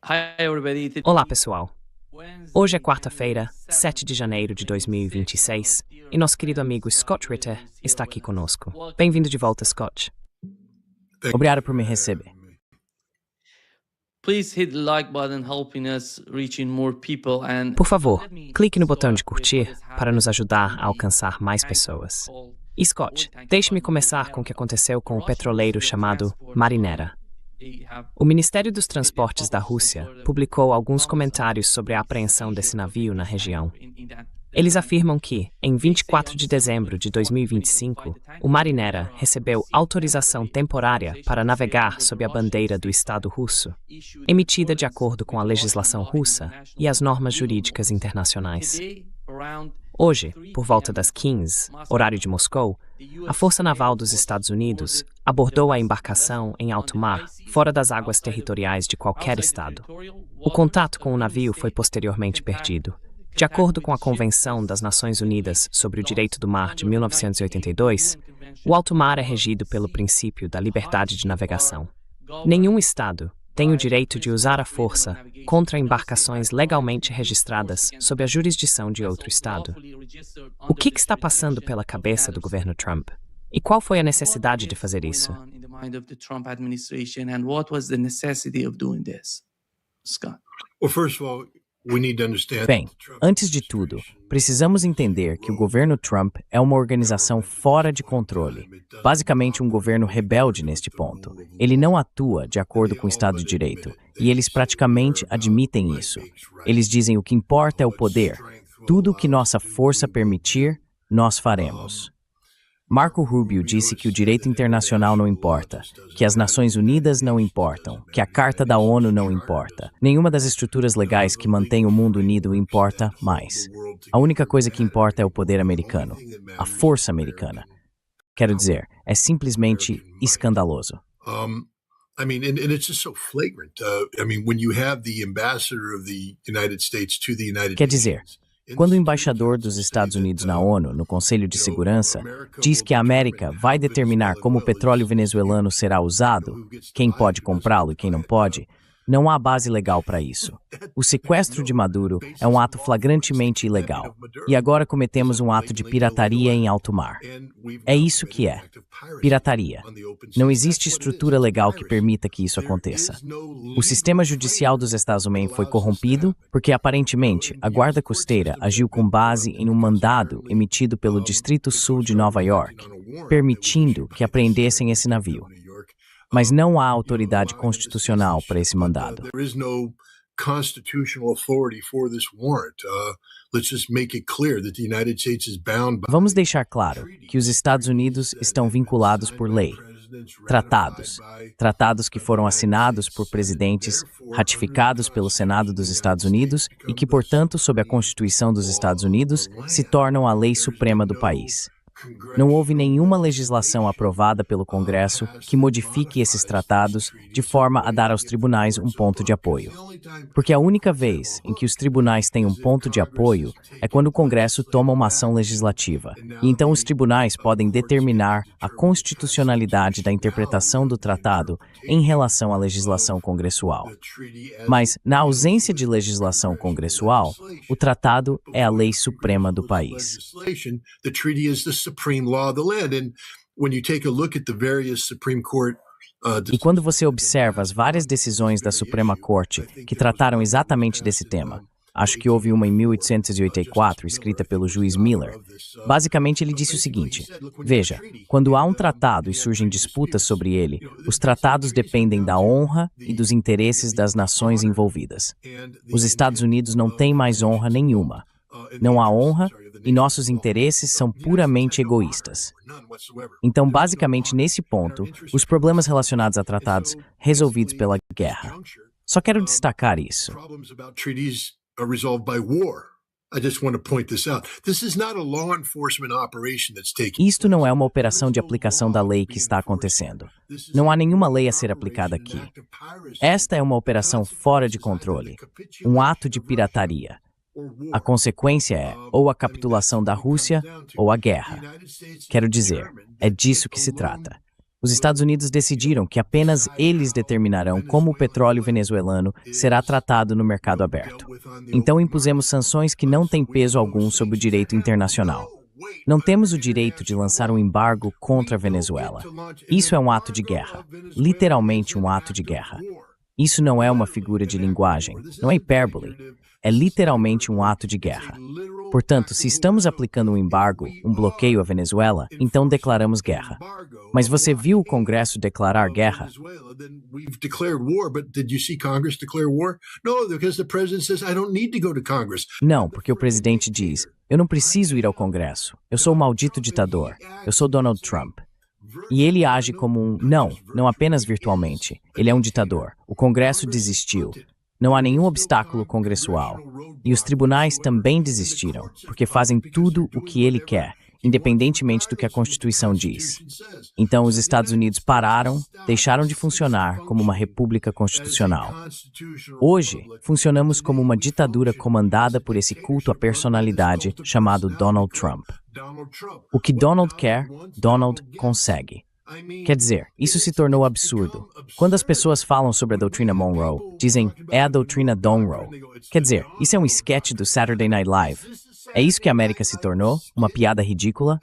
Hi everybody. Olá, pessoal. Hoje é quarta-feira, 7 de janeiro de 2026, e nosso querido amigo Scott Ritter está aqui conosco. Bem-vindo de volta, Scott. Obrigado por me receber. Please hit the like button helping us reaching more people and Por favor, clique no botão de curtir para nos ajudar a alcançar mais pessoas. E Scott, deixe-me começar com o que aconteceu com o petroleiro chamado Marinera. O Ministério dos Transportes da Rússia publicou alguns comentários sobre a apreensão desse navio na região. Eles afirmam que, em 24 de dezembro de 2025, o Marinera recebeu autorização temporária para navegar sob a bandeira do Estado russo, emitida de acordo com a legislação russa e as normas jurídicas internacionais. Hoje, por volta das 15, horário de Moscou, a Força Naval dos Estados Unidos abordou a embarcação em alto mar, fora das águas territoriais de qualquer estado. O contato com o navio foi posteriormente perdido. De acordo com a Convenção das Nações Unidas sobre o Direito do Mar de 1982, o alto mar é regido pelo princípio da liberdade de navegação. Nenhum estado tem o direito de usar a força contra embarcações legalmente registradas sob a jurisdição de outro estado. O que está passando pela cabeça do governo Trump? E qual foi a necessidade de fazer isso? Bem, antes de tudo, precisamos entender que o governo Trump é uma organização fora de controle, basicamente um governo rebelde neste ponto. Ele não atua de acordo com o Estado de Direito, e eles praticamente admitem isso. Eles dizem o que importa é o poder. Tudo o que nossa força permitir, nós faremos. Marco Rubio disse que o direito internacional não importa, que as Nações Unidas não importam, que a Carta da ONU não importa. Nenhuma das estruturas legais que mantém o mundo unido importa mais. A única coisa que importa é o poder americano, a força americana. Quero dizer, é simplesmente escandaloso. Quer dizer, quando o embaixador dos Estados Unidos na ONU, no Conselho de Segurança, diz que a América vai determinar como o petróleo venezuelano será usado, quem pode comprá-lo e quem não pode, não há base legal para isso. O sequestro de Maduro é um ato flagrantemente ilegal. E agora cometemos um ato de pirataria em alto mar. É isso que é. Pirataria. Não existe estrutura legal que permita que isso aconteça. O sistema judicial dos Estados Unidos foi corrompido porque, aparentemente, a Guarda Costeira agiu com base em um mandado emitido pelo Distrito Sul de Nova York, permitindo que apreendessem esse navio. Mas não há autoridade constitucional para esse mandado. Vamos deixar claro que os Estados Unidos estão vinculados por lei. Tratados que foram assinados por presidentes, ratificados pelo Senado dos Estados Unidos e que, portanto, sob a Constituição dos Estados Unidos, se tornam a lei suprema do país. Não houve nenhuma legislação aprovada pelo Congresso que modifique esses tratados de forma a dar aos tribunais um ponto de apoio. Porque a única vez em que os tribunais têm um ponto de apoio é quando o Congresso toma uma ação legislativa. E então os tribunais podem determinar a constitucionalidade da interpretação do tratado em relação à legislação congressual. Mas, na ausência de legislação congressual, o tratado é a lei suprema do país. E quando você observa as várias decisões da Suprema Corte que trataram exatamente desse tema, acho que houve uma em 1884, escrita pelo juiz Miller. Basicamente, ele disse o seguinte: veja, quando há um tratado e surgem disputas sobre ele, os tratados dependem da honra e dos interesses das nações envolvidas. Os Estados Unidos não têm mais honra nenhuma. Não há honra e nossos interesses são puramente egoístas. Então, basicamente, nesse ponto, os problemas relacionados a tratados resolvidos pela guerra. Só quero destacar isso. Isto não é uma operação de aplicação da lei que está acontecendo. Não há nenhuma lei a ser aplicada aqui. Esta é uma operação fora de controle, um ato de pirataria. A consequência é ou a capitulação da Rússia ou a guerra. Quero dizer, é disso que se trata. Os Estados Unidos decidiram que apenas eles determinarão como o petróleo venezuelano será tratado no mercado aberto. Então impusemos sanções que não têm peso algum sobre o direito internacional. Não temos o direito de lançar um embargo contra a Venezuela. Isso é um ato de guerra, literalmente um ato de guerra. Isso não é uma figura de linguagem, não é hipérbole, é literalmente um ato de guerra. Portanto, se estamos aplicando um embargo, um bloqueio à Venezuela, então declaramos guerra. Mas você viu o Congresso declarar guerra? Não, porque o presidente diz, eu não preciso ir ao Congresso, eu sou o maldito ditador, eu sou Donald Trump. E ele age como um... não apenas virtualmente. Ele é um ditador. O Congresso desistiu. Não há nenhum obstáculo congressual. E os tribunais também desistiram, porque fazem tudo o que ele quer, independentemente do que a Constituição diz. Então, os Estados Unidos pararam, deixaram de funcionar como uma república constitucional. Hoje, funcionamos como uma ditadura comandada por esse culto à personalidade chamado Donald Trump. O que Donald quer, Donald consegue. Quer dizer, isso se tornou absurdo. Quando as pessoas falam sobre a doutrina Monroe, dizem, é a doutrina Donroe. Quer dizer, isso é um sketch do Saturday Night Live. É isso que a América se tornou? Uma piada ridícula?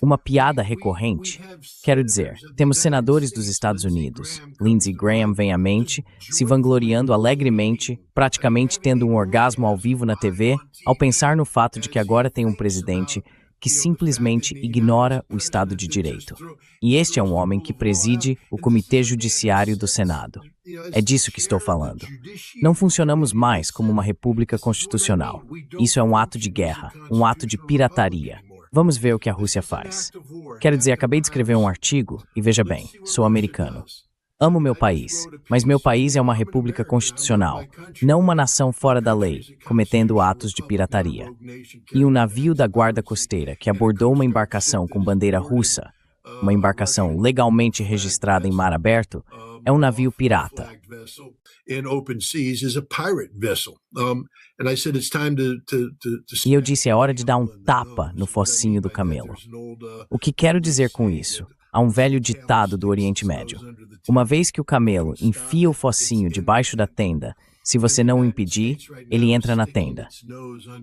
Uma piada recorrente? Quero dizer, temos senadores dos Estados Unidos, Lindsey Graham vem à mente, se vangloriando alegremente, praticamente tendo um orgasmo ao vivo na TV, ao pensar no fato de que agora tem um presidente que simplesmente ignora o Estado de Direito. E este é um homem que preside o Comitê Judiciário do Senado. É disso que estou falando. Não funcionamos mais como uma república constitucional. Isso é um ato de guerra, um ato de pirataria. Vamos ver o que a Rússia faz. Quero dizer, acabei de escrever um artigo e veja bem, sou americano. Amo meu país, mas meu país é uma república constitucional, não uma nação fora da lei, cometendo atos de pirataria. E um navio da Guarda Costeira que abordou uma embarcação com bandeira russa, uma embarcação legalmente registrada em mar aberto, é um navio pirata. E eu disse, é hora de dar um tapa no focinho do camelo. O que quero dizer com isso? Há um velho ditado do Oriente Médio. Uma vez que o camelo enfia o focinho debaixo da tenda, se você não o impedir, ele entra na tenda.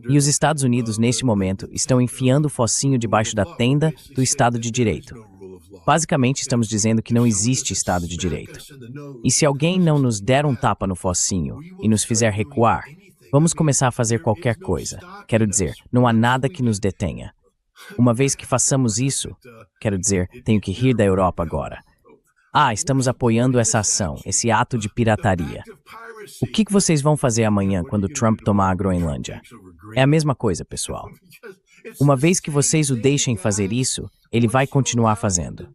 E os Estados Unidos, neste momento, estão enfiando o focinho debaixo da tenda do Estado de Direito. Basicamente, estamos dizendo que não existe Estado de Direito. E se alguém não nos der um tapa no focinho e nos fizer recuar, vamos começar a fazer qualquer coisa. Quero dizer, não há nada que nos detenha. Uma vez que façamos isso, quero dizer, tenho que rir da Europa agora. Estamos apoiando essa ação, esse ato de pirataria. O que vocês vão fazer amanhã quando Trump tomar a Groenlândia? É a mesma coisa, pessoal. Uma vez que vocês o deixem fazer isso, ele vai continuar fazendo.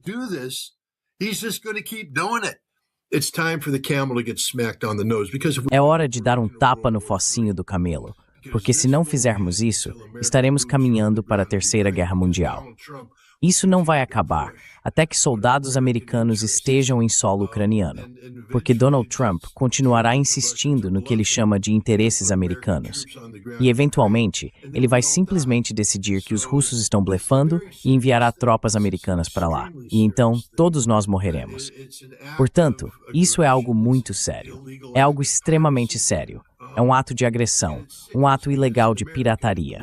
É hora de dar um tapa no focinho do camelo, porque se não fizermos isso, estaremos caminhando para a Terceira Guerra Mundial. Isso não vai acabar até que soldados americanos estejam em solo ucraniano, porque Donald Trump continuará insistindo no que ele chama de interesses americanos. E, eventualmente, ele vai simplesmente decidir que os russos estão blefando e enviará tropas americanas para lá. E então, todos nós morreremos. Portanto, isso é algo muito sério. É algo extremamente sério. É um ato de agressão, um ato ilegal de pirataria.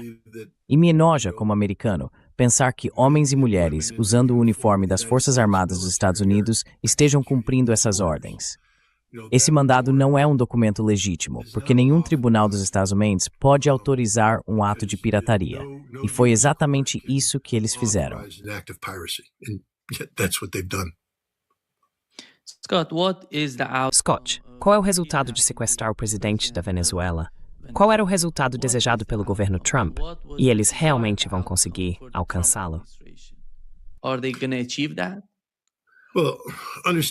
E me enoja, como americano, pensar que homens e mulheres usando o uniforme das Forças Armadas dos Estados Unidos estejam cumprindo essas ordens. Esse mandado não é um documento legítimo, porque nenhum tribunal dos Estados Unidos pode autorizar um ato de pirataria. E foi exatamente isso que eles fizeram. Scott, qual é o resultado de sequestrar o presidente da Venezuela? Qual era o resultado desejado pelo governo Trump? E eles realmente vão conseguir alcançá-lo?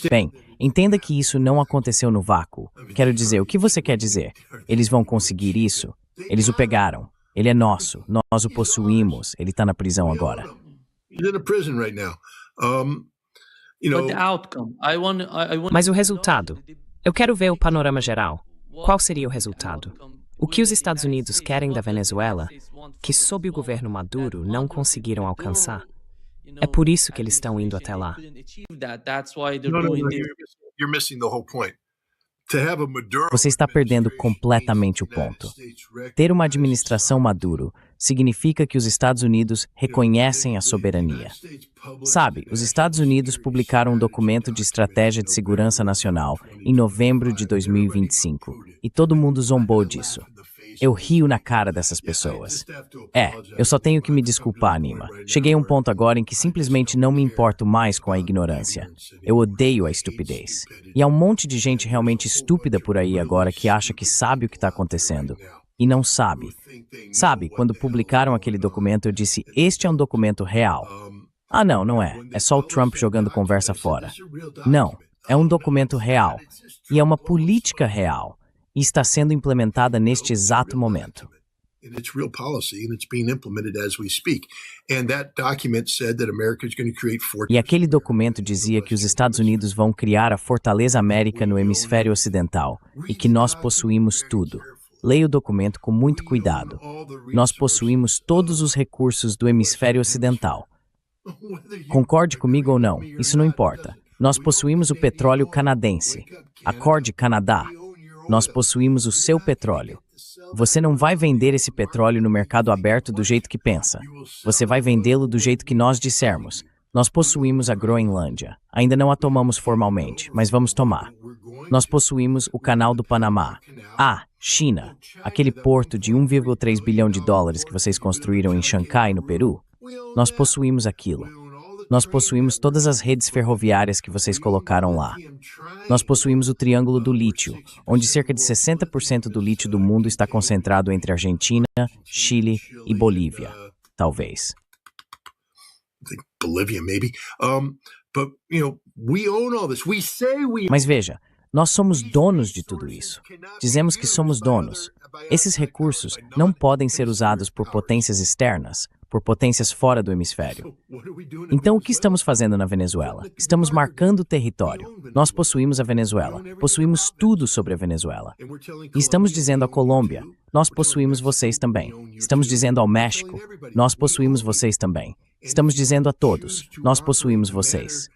Bem, entenda que isso não aconteceu no vácuo. Quero dizer, o que você quer dizer? Eles vão conseguir isso? Eles o pegaram. Ele é nosso. Nós o possuímos. Ele está na prisão agora. Mas o resultado? Eu quero ver o panorama geral. Qual seria o resultado? O que os Estados Unidos querem da Venezuela, que sob o governo Maduro não conseguiram alcançar. É por isso que eles estão indo até lá. You're missing the whole point. Você está perdendo completamente o ponto. Ter uma administração Maduro significa que os Estados Unidos reconhecem a soberania. Sabe, os Estados Unidos publicaram um documento de estratégia de segurança nacional em novembro de 2025 e todo mundo zombou disso. Eu rio na cara dessas pessoas. Eu só tenho que me desculpar, Nima. Cheguei a um ponto agora em que simplesmente não me importo mais com a ignorância. Eu odeio a estupidez. E há um monte de gente realmente estúpida por aí agora que acha que sabe o que está acontecendo. E não sabe. Sabe, quando publicaram aquele documento, eu disse, este é um documento real. Ah, não, não é. É só o Trump jogando conversa fora. Não, é um documento real. E é uma política real. E está sendo implementada neste exato momento. E aquele documento dizia que os Estados Unidos vão criar a Fortaleza América no hemisfério ocidental e que nós possuímos tudo. Leia o documento com muito cuidado. Nós possuímos todos os recursos do hemisfério ocidental. Concorde comigo ou não, isso não importa. Nós possuímos o petróleo canadense. Acorde, Canadá. Nós possuímos o seu petróleo. Você não vai vender esse petróleo no mercado aberto do jeito que pensa. Você vai vendê-lo do jeito que nós dissermos. Nós possuímos a Groenlândia. Ainda não a tomamos formalmente, mas vamos tomar. Nós possuímos o Canal do Panamá. China. Aquele porto de 1,3 bilhão de dólares que vocês construíram em Xangai, no Peru. Nós possuímos aquilo. Nós possuímos todas as redes ferroviárias que vocês colocaram lá. Nós possuímos o Triângulo do Lítio, onde cerca de 60% do lítio do mundo está concentrado entre Argentina, Chile e Bolívia, talvez. Mas veja, nós somos donos de tudo isso. Dizemos que somos donos. Esses recursos não podem ser usados por potências externas, por potências fora do hemisfério. Então, o que estamos fazendo na Venezuela? Estamos marcando território. Nós possuímos a Venezuela. Possuímos tudo sobre a Venezuela. E estamos dizendo à Colômbia, nós possuímos vocês também. Estamos dizendo ao México, nós possuímos vocês também. Estamos dizendo a todos, nós possuímos vocês.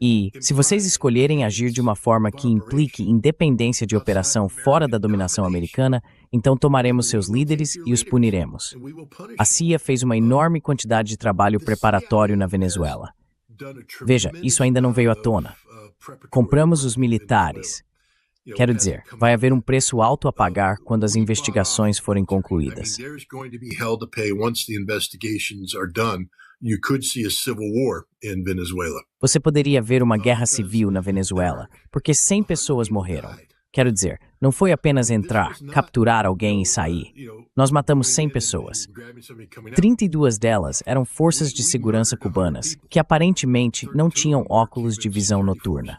E, se vocês escolherem agir de uma forma que implique independência de operação fora da dominação americana, então tomaremos seus líderes e os puniremos. A CIA fez uma enorme quantidade de trabalho preparatório na Venezuela. Veja, isso ainda não veio à tona. Compramos os militares. Quero dizer, vai haver um preço alto a pagar quando as investigações forem concluídas. Você poderia ver uma guerra civil na Venezuela, porque 100 pessoas morreram. Quero dizer, não foi apenas entrar, capturar alguém e sair. Nós matamos 100 pessoas. 32 delas eram forças de segurança cubanas, que aparentemente não tinham óculos de visão noturna.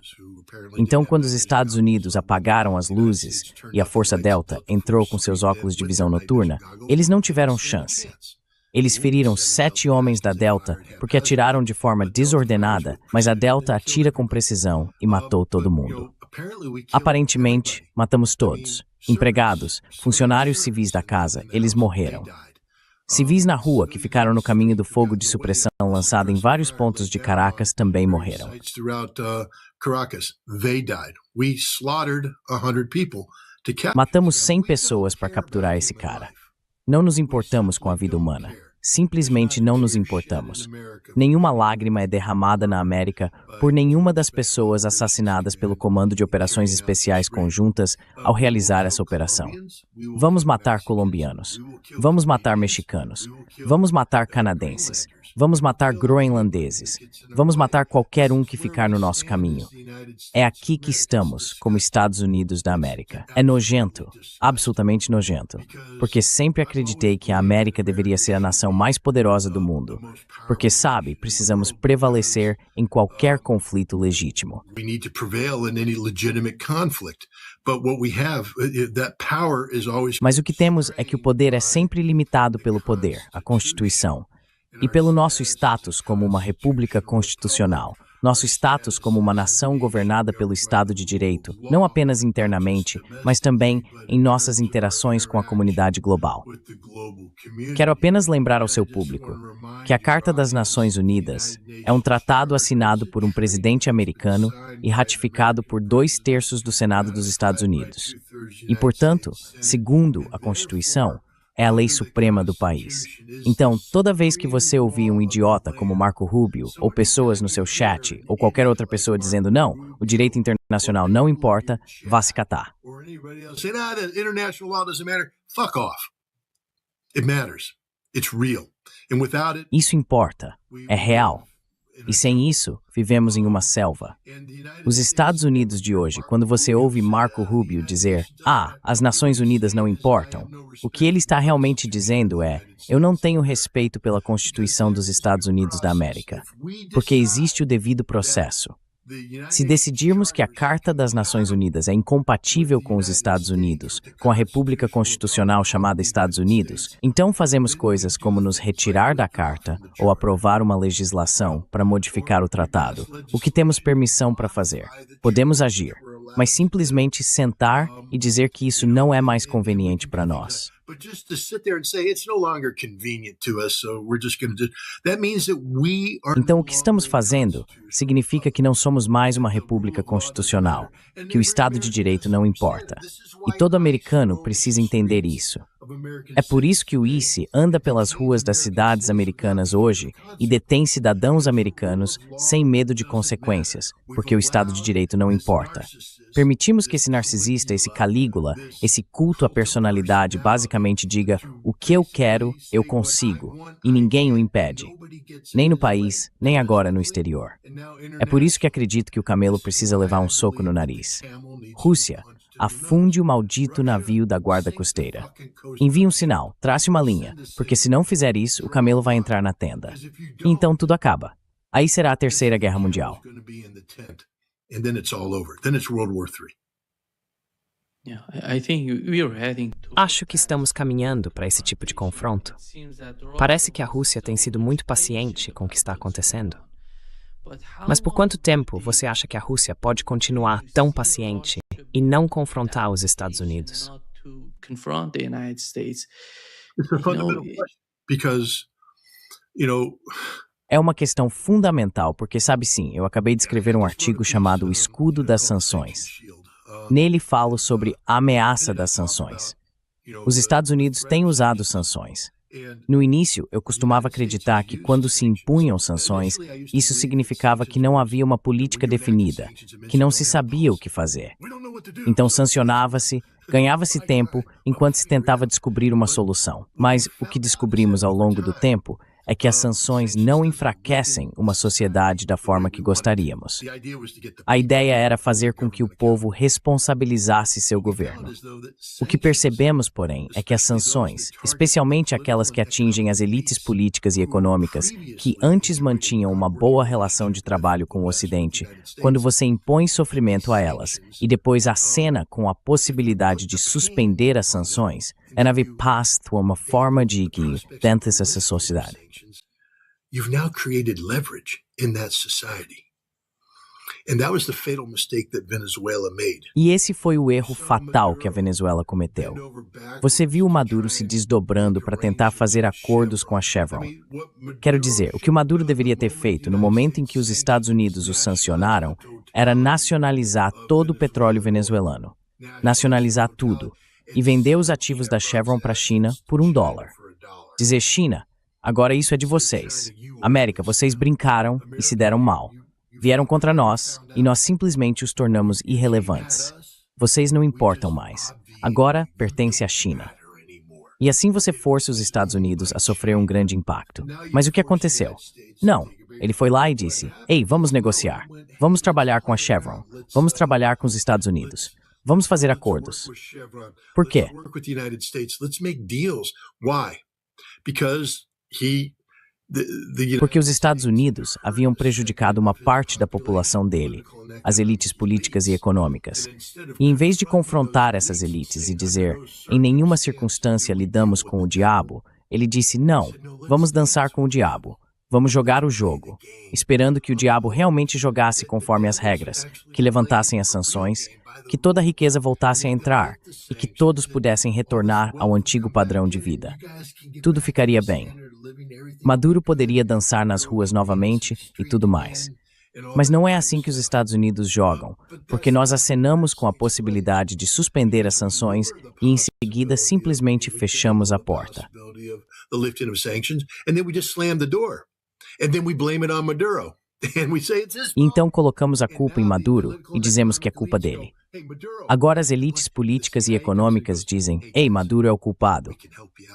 Então, quando os Estados Unidos apagaram as luzes e a Força Delta entrou com seus óculos de visão noturna, eles não tiveram chance. Eles feriram 7 homens da Delta porque atiraram de forma desordenada, mas a Delta atira com precisão e matou todo mundo. Aparentemente, matamos todos. Empregados, funcionários civis da casa, eles morreram. Civis na rua que ficaram no caminho do fogo de supressão lançado em vários pontos de Caracas também morreram. Matamos 100 pessoas para capturar esse cara. Não nos importamos com a vida humana. Simplesmente não nos importamos. Nenhuma lágrima é derramada na América por nenhuma das pessoas assassinadas pelo Comando de Operações Especiais Conjuntas ao realizar essa operação. Vamos matar colombianos. Vamos matar mexicanos. Vamos matar canadenses. Vamos matar groenlandeses. Vamos matar qualquer um que ficar no nosso caminho. É aqui que estamos, como Estados Unidos da América. É nojento, absolutamente nojento, porque sempre acreditei que a América deveria ser a nação mais poderosa do mundo. Porque, sabe, precisamos prevalecer em qualquer conflito legítimo. Mas o que temos é que o poder é sempre limitado pelo poder, a Constituição. E pelo nosso status como uma república constitucional, nosso status como uma nação governada pelo Estado de Direito, não apenas internamente, mas também em nossas interações com a comunidade global. Quero apenas lembrar ao seu público que a Carta das Nações Unidas é um tratado assinado por um presidente americano e ratificado por 2/3 do Senado dos Estados Unidos. E, portanto, segundo a Constituição, é a lei suprema do país. Então, toda vez que você ouvir um idiota como Marco Rubio, ou pessoas no seu chat, ou qualquer outra pessoa dizendo não, o direito internacional não importa, vá se catar. Say, the international law doesn't matter. Fuck off. It matters. It's real. And without it, Isso importa, é real. E sem isso, vivemos em uma selva. Os Estados Unidos de hoje, quando você ouve Marco Rubio dizer as Nações Unidas não importam, o que ele está realmente dizendo é: eu não tenho respeito pela Constituição dos Estados Unidos da América, porque existe o devido processo. Se decidirmos que a Carta das Nações Unidas é incompatível com os Estados Unidos, com a República Constitucional chamada Estados Unidos, então fazemos coisas como nos retirar da Carta ou aprovar uma legislação para modificar o tratado, o que temos permissão para fazer. Podemos agir, mas simplesmente sentar e dizer que isso não é mais conveniente para nós. but just to sit there and say it's no longer convenient to us, so we're just going to do. That means that we are. Então, o que estamos fazendo significa que não somos mais uma república constitucional, que o Estado de Direito não importa. E todo americano precisa entender isso. É por isso que o ICE anda pelas ruas das cidades americanas hoje e detém cidadãos americanos sem medo de consequências, porque o Estado de Direito não importa. Permitimos que esse narcisista, esse Calígula, esse culto à personalidade basicamente diga: o que eu quero, eu consigo, e ninguém o impede. Nem no país, nem agora no exterior. É por isso que acredito que o camelo precisa levar um soco no nariz. Rússia, afunde o maldito navio da guarda costeira. Envie um sinal, trace uma linha, porque se não fizer isso, o camelo vai entrar na tenda. E então tudo acaba. Aí será a Terceira Guerra Mundial. And then it's all over. Then it's World War III. Yeah, I think we are heading to. Acho que estamos caminhando para esse tipo de confronto. Parece que a Rússia tem sido muito paciente com o que está acontecendo. Mas por quanto tempo você acha que a Rússia pode continuar tão paciente e não confrontar os Estados Unidos? Confront the United States. It's a fundamental question because, É uma questão fundamental porque, sabe sim, eu acabei de escrever um artigo chamado O Escudo das Sanções. Nele falo sobre a ameaça das sanções. Os Estados Unidos têm usado sanções. No início, eu costumava acreditar que quando se impunham sanções, isso significava que não havia uma política definida, que não se sabia o que fazer. Então sancionava-se, ganhava-se tempo enquanto se tentava descobrir uma solução. Mas o que descobrimos ao longo do tempo é que as sanções não enfraquecem uma sociedade da forma que gostaríamos. A ideia era fazer com que o povo responsabilizasse seu governo. O que percebemos, porém, é que as sanções, especialmente aquelas que atingem as elites políticas e econômicas, que antes mantinham uma boa relação de trabalho com o Ocidente, quando você impõe sofrimento a elas e depois acena com a possibilidade de suspender as sanções, é nave paz uma forma de guiar dentro dessa sociedade. You've now created leverage in that society. And that was the fatal mistake that Venezuela made. E esse foi o erro fatal que a Venezuela cometeu. Você viu o Maduro se desdobrando para tentar fazer acordos com a Chevron. Quero dizer, o que o Maduro deveria ter feito no momento em que os Estados Unidos o sancionaram era nacionalizar todo o petróleo venezuelano. Nacionalizar tudo. E vender os ativos da Chevron para a China por $1. Dizer: China, agora isso é de vocês. América, vocês brincaram e se deram mal. Vieram contra nós e nós simplesmente os tornamos irrelevantes. Vocês não importam mais. Agora pertence à China. E assim você força os Estados Unidos a sofrer um grande impacto. Mas o que aconteceu? Não. Ele foi lá e disse: ei, vamos negociar. Vamos trabalhar com a Chevron. Vamos trabalhar com os Estados Unidos. Vamos fazer acordos. Por quê? Porque os Estados Unidos haviam prejudicado uma parte da população dele, as elites políticas e econômicas. E em vez de confrontar essas elites e dizer: em nenhuma circunstância lidamos com o diabo, ele disse: não, vamos dançar com o diabo. Vamos jogar o jogo, esperando que o diabo realmente jogasse conforme as regras, que levantassem as sanções, que toda a riqueza voltasse a entrar e que todos pudessem retornar ao antigo padrão de vida. Tudo ficaria bem. Maduro poderia dançar nas ruas novamente e tudo mais. Mas não é assim que os Estados Unidos jogam, porque nós acenamos com a possibilidade de suspender as sanções e em seguida simplesmente fechamos a porta. Então colocamos a culpa em Maduro e dizemos que é culpa dele. Agora as elites políticas e econômicas dizem, ei, Maduro é o culpado.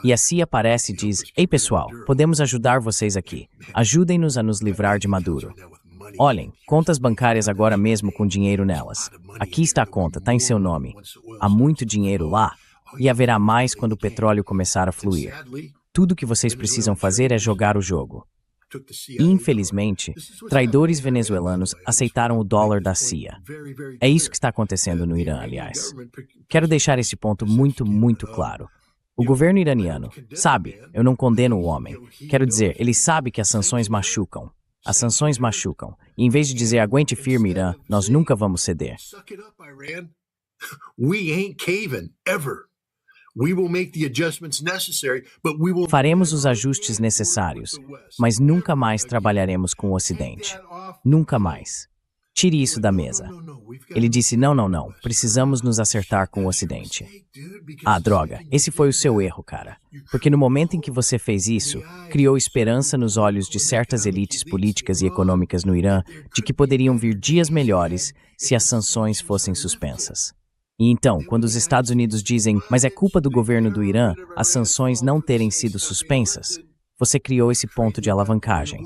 E a CIA aparece e diz, ei pessoal, podemos ajudar vocês aqui. Ajudem-nos a nos livrar de Maduro. Olhem, contas bancárias agora mesmo com dinheiro nelas. Aqui está a conta, está em seu nome. Há muito dinheiro lá e haverá mais quando o petróleo começar a fluir. Tudo o que vocês precisam fazer é jogar o jogo. E, infelizmente, traidores venezuelanos aceitaram o dólar da CIA. É isso que está acontecendo no Irã, aliás. Quero deixar esse ponto muito claro. O governo iraniano, sabe, eu não condeno o homem. Quero dizer, ele sabe que as sanções machucam. As sanções machucam. E em vez de dizer, aguente firme, Irã, nós nunca vamos ceder. Faremos os ajustes necessários, mas nunca mais trabalharemos com o Ocidente. Nunca mais. Tire isso da mesa. Ele disse, não, precisamos nos acertar com o Ocidente. Ah, droga, esse foi o seu erro, cara. Porque no momento em que você fez isso, criou esperança nos olhos de certas elites políticas e econômicas no Irã de que poderiam vir dias melhores se as sanções fossem suspensas. E então, quando os Estados Unidos dizem, mas é culpa do governo do Irã as sanções não terem sido suspensas, você criou esse ponto de alavancagem.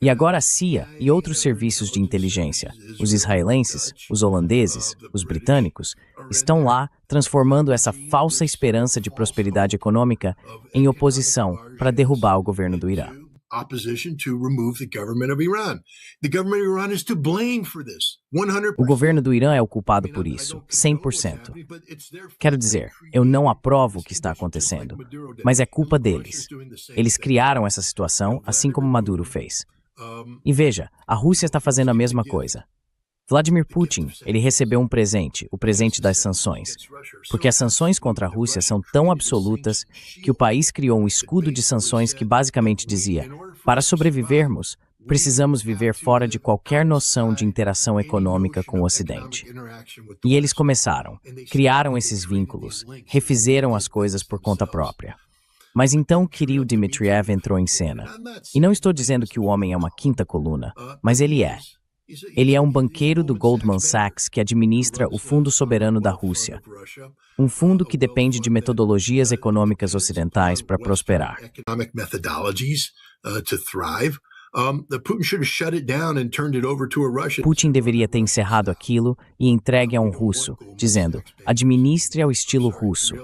E agora a CIA e outros serviços de inteligência, os israelenses, os holandeses, os britânicos, estão lá transformando essa falsa esperança de prosperidade econômica em oposição para derrubar o governo do Irã. O governo do Irã é o culpado por isso, 100%. Quero dizer, eu não aprovo o que está acontecendo, mas é culpa deles. Eles criaram essa situação, assim como Maduro fez. E veja, a Rússia está fazendo a mesma coisa. Vladimir Putin, ele recebeu um presente, o presente das sanções, porque as sanções contra a Rússia são tão absolutas que o país criou um escudo de sanções que basicamente dizia, para sobrevivermos, precisamos viver fora de qualquer noção de interação econômica com o Ocidente. E eles começaram, criaram esses vínculos, refizeram as coisas por conta própria. Mas então Kirill Dmitriev entrou em cena. E não estou dizendo que o homem é uma quinta coluna, mas ele é. Ele é um banqueiro do Goldman Sachs que administra o Fundo Soberano da Rússia, um fundo que depende de metodologias econômicas ocidentais para prosperar. Putin deveria ter encerrado aquilo e entregue a um russo, dizendo, administre ao estilo russo.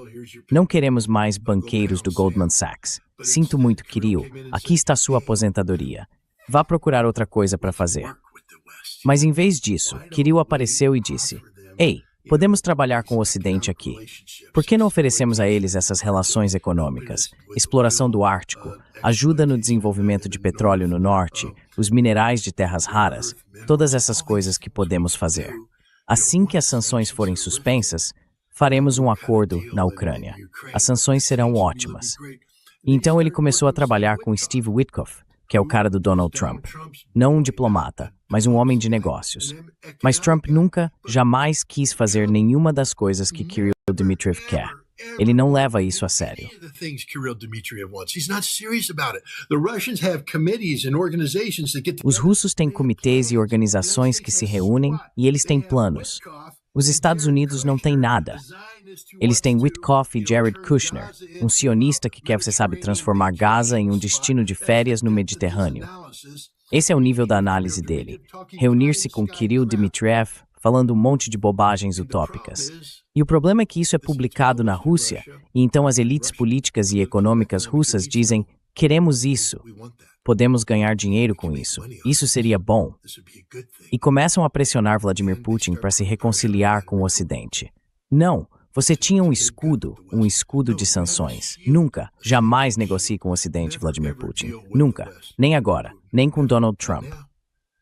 Não queremos mais banqueiros do Goldman Sachs. Sinto muito, Kirill, aqui está sua aposentadoria. Vá procurar outra coisa para fazer. Mas em vez disso, Kirill apareceu e disse, ei, podemos trabalhar com o Ocidente aqui. Por que não oferecemos a eles essas relações econômicas, exploração do Ártico, ajuda no desenvolvimento de petróleo no norte, os minerais de terras raras, todas essas coisas que podemos fazer. Assim que as sanções forem suspensas, faremos um acordo na Ucrânia. As sanções serão ótimas. E então ele começou a trabalhar com Steve Witkoff, que é o cara do Donald Trump. Não um diplomata, mas um homem de negócios. Mas Trump nunca, jamais quis fazer nenhuma das coisas que Kirill Dmitriev quer. Ele não leva isso a sério. Os russos têm comitês e organizações que se reúnem e eles têm planos. Os Estados Unidos não têm nada. Eles têm Witkoff e Jared Kushner, um sionista que quer, você sabe, transformar Gaza em um destino de férias no Mediterrâneo. Esse é o nível da análise dele. Reunir-se com Kirill Dmitriev, falando um monte de bobagens utópicas. E o problema é que isso é publicado na Rússia, e então as elites políticas e econômicas russas dizem, queremos isso. Podemos ganhar dinheiro com isso. Isso seria bom. E começam a pressionar Vladimir Putin para se reconciliar com o Ocidente. Não, Você tinha um escudo de sanções. Nunca, jamais negocie com o Ocidente, Vladimir Putin. Nunca. Nem agora. Nem com Donald Trump.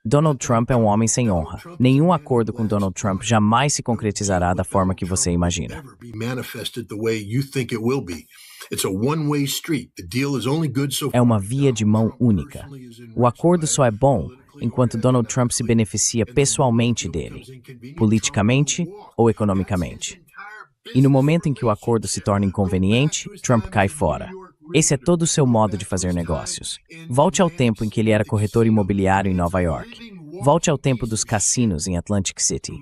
Donald Trump é um homem sem honra. Nenhum acordo com Donald Trump jamais se concretizará da forma que você imagina. É uma via de mão única. O acordo só é bom enquanto Donald Trump se beneficia pessoalmente dele, politicamente ou economicamente. E no momento em que o acordo se torna inconveniente, Trump cai fora. Esse é todo o seu modo de fazer negócios. Volte ao tempo em que ele era corretor imobiliário em Nova York. Volte ao tempo dos cassinos em Atlantic City.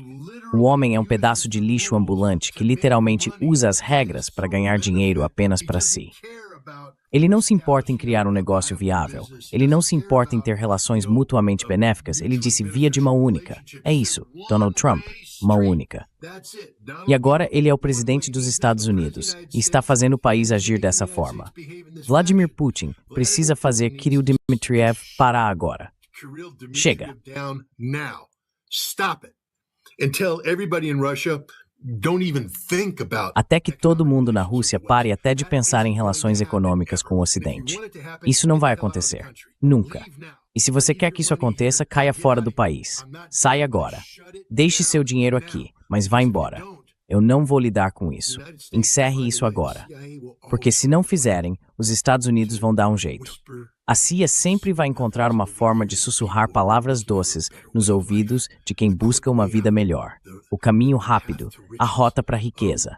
O homem é um pedaço de lixo ambulante que literalmente usa as regras para ganhar dinheiro apenas para si. Ele não se importa em criar um negócio viável. Ele não se importa em ter relações mutuamente benéficas. Ele disse via de mão única. É isso, Donald Trump, mão única. E agora ele é o presidente dos Estados Unidos e está fazendo o país agir dessa forma. Vladimir Putin precisa fazer Kirill Dmitriev parar agora. Chega. Até que todo mundo na Rússia pare até de pensar em relações econômicas com o Ocidente. Isso não vai acontecer. Nunca. E se você quer que isso aconteça, caia fora do país. Saia agora. Deixe seu dinheiro aqui, mas vá embora. Eu não vou lidar com isso. Encerre isso agora. Porque se não fizerem, os Estados Unidos vão dar um jeito. A CIA sempre vai encontrar uma forma de sussurrar palavras doces nos ouvidos de quem busca uma vida melhor. O caminho rápido, a rota para a riqueza.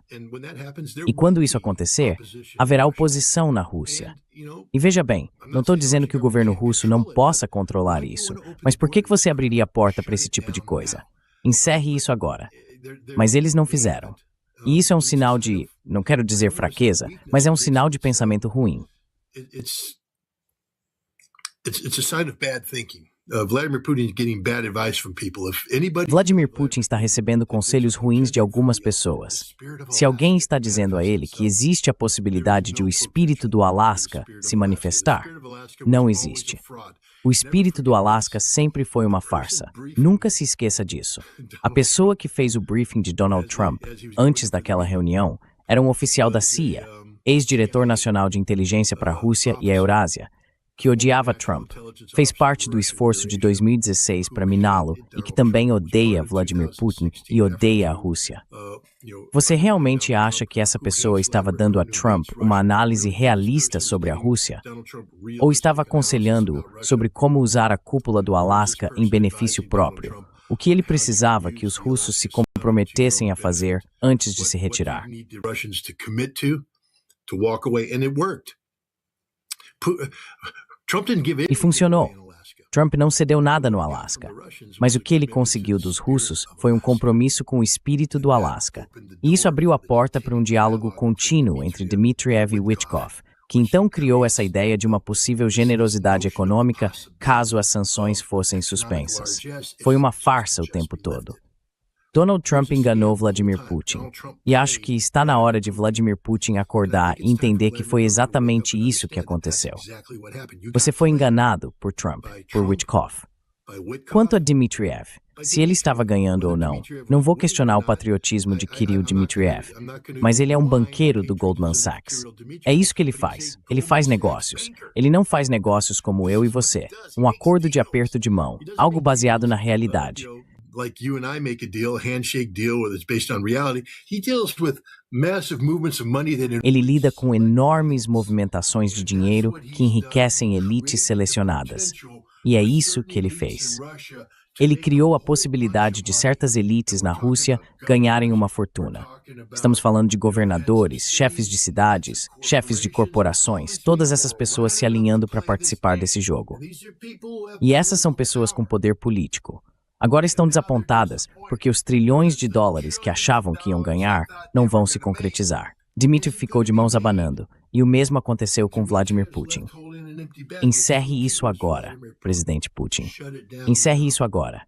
E quando isso acontecer, haverá oposição na Rússia. E veja bem, não estou dizendo que o governo russo não possa controlar isso, mas por que você abriria a porta para esse tipo de coisa? Encerre isso agora. Mas eles não fizeram. E isso é um sinal de, não quero dizer fraqueza, mas é um sinal de pensamento ruim. Vladimir Putin está recebendo conselhos ruins de algumas pessoas. Se alguém está dizendo a ele que existe a possibilidade de o espírito do Alasca se manifestar, não existe. O espírito do Alasca sempre foi uma farsa. Nunca se esqueça disso. A pessoa que fez o briefing de Donald Trump antes daquela reunião era um oficial da CIA, ex-diretor nacional de inteligência para a Rússia e a Eurásia, que odiava Trump, fez parte do esforço de 2016 para miná-lo e que também odeia Vladimir Putin e odeia a Rússia. Você realmente acha que essa pessoa estava dando a Trump uma análise realista sobre a Rússia? Ou estava aconselhando-o sobre como usar a cúpula do Alasca em benefício próprio? O que ele precisava que os russos se comprometessem a fazer antes de se retirar? E funcionou. Trump não cedeu nada no Alasca. Mas o que ele conseguiu dos russos foi um compromisso com o espírito do Alasca. E isso abriu a porta para um diálogo contínuo entre Dmitriev e Witkoff, que então criou essa ideia de uma possível generosidade econômica caso as sanções fossem suspensas. Foi uma farsa o tempo todo. Donald Trump enganou Vladimir Putin. E acho que está na hora de Vladimir Putin acordar e entender que foi exatamente isso que aconteceu. Você foi enganado por Trump, por Witkoff. Quanto a Dmitriev, se ele estava ganhando ou não vou questionar o patriotismo de Kirill Dmitriev, mas ele é um banqueiro do Goldman Sachs. É isso que ele faz. Ele faz negócios. Ele não faz negócios como eu e você. Um acordo de aperto de mão, algo baseado na realidade. Like you and I make a deal, a handshake deal, whether it's based on reality, he deals with massive movements of money that... Ele lida com enormes movimentações de dinheiro que enriquecem elites selecionadas. E é isso que ele fez. Ele criou a possibilidade de certas elites na Rússia ganharem uma fortuna. Estamos falando de governadores, chefes de cidades, chefes de corporações, todas essas pessoas se alinhando para participar desse jogo. E essas são pessoas com poder político. Agora estão desapontadas porque os trilhões de dólares que achavam que iam ganhar não vão se concretizar. Dmitry ficou de mãos abanando, e o mesmo aconteceu com Vladimir Putin. Encerre isso agora, presidente Putin. Encerre isso agora.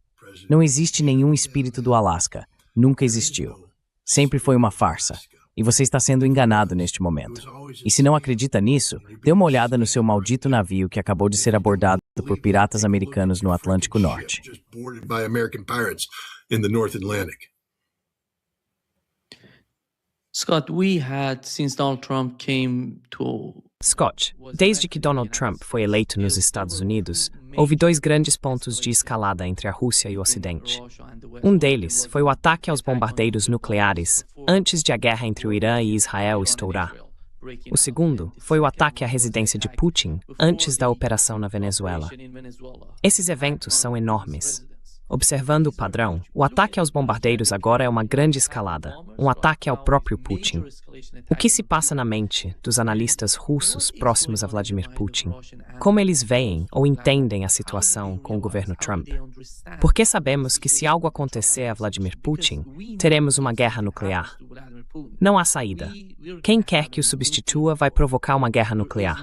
Não existe nenhum espírito do Alasca. Nunca existiu. Sempre foi uma farsa. E você está sendo enganado neste momento. E se não acredita nisso, dê uma olhada no seu maldito navio que acabou de ser abordado por piratas americanos no Atlântico Norte. Scott, we had, since Donald Trump came to Scott, desde que Donald Trump foi eleito nos Estados Unidos, houve dois grandes pontos de escalada entre a Rússia e o Ocidente. Um deles foi o ataque aos bombardeiros nucleares antes de a guerra entre o Irã e Israel estourar. O segundo foi o ataque à residência de Putin antes da operação na Venezuela. Esses eventos são enormes. Observando o padrão, o ataque aos bombardeiros agora é uma grande escalada, um ataque ao próprio Putin. O que se passa na mente dos analistas russos próximos a Vladimir Putin? Como eles veem ou entendem a situação com o governo Trump? Porque sabemos que se algo acontecer a Vladimir Putin, teremos uma guerra nuclear. Não há saída. Quem quer que o substitua vai provocar uma guerra nuclear.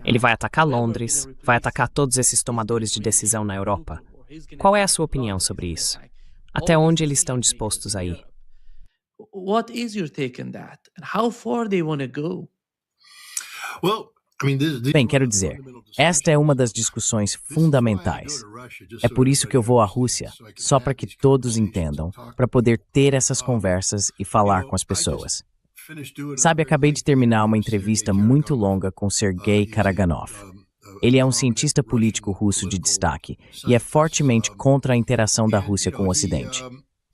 Ele vai atacar Londres, vai atacar todos esses tomadores de decisão na Europa. Qual é a sua opinião sobre isso? Até onde eles estão dispostos a ir? What is your take on that? And how far they want to go? Bem, quero dizer, esta é uma das discussões fundamentais. É por isso que eu vou à Rússia, só para que todos entendam, para poder ter essas conversas e falar com as pessoas. Sabe, acabei de terminar uma entrevista muito longa com Sergei Karaganov. Ele é um cientista político russo de destaque e é fortemente contra a interação da Rússia com o Ocidente.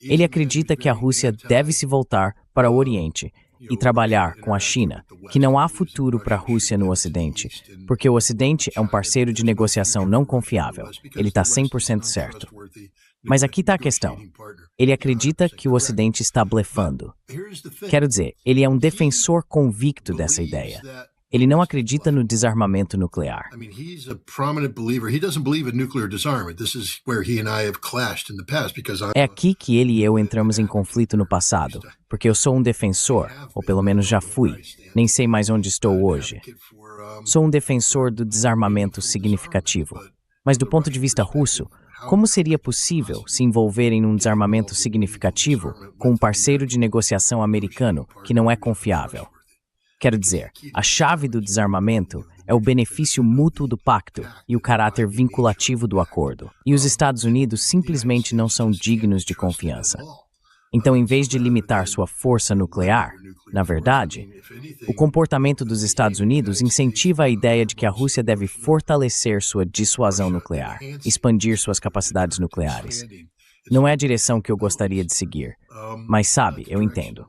Ele acredita que a Rússia deve se voltar para o Oriente e trabalhar com a China, que não há futuro para a Rússia no Ocidente, porque o Ocidente é um parceiro de negociação não confiável. Ele está 100% certo. Mas aqui está a questão. Ele acredita que o Ocidente está blefando. Quero dizer, ele é um defensor convicto dessa ideia. Ele não acredita no desarmamento nuclear. É aqui que ele e eu entramos em conflito no passado, porque eu sou um defensor, ou pelo menos já fui, nem sei mais onde estou hoje. Sou um defensor do desarmamento significativo. Mas do ponto de vista russo, como seria possível se envolverem num desarmamento significativo com um parceiro de negociação americano que não é confiável? Quero dizer, a chave do desarmamento é o benefício mútuo do pacto e o caráter vinculativo do acordo. E os Estados Unidos simplesmente não são dignos de confiança. Então, em vez de limitar sua força nuclear, na verdade, o comportamento dos Estados Unidos incentiva a ideia de que a Rússia deve fortalecer sua dissuasão nuclear, expandir suas capacidades nucleares. Não é a direção que eu gostaria de seguir, mas sabe, eu entendo.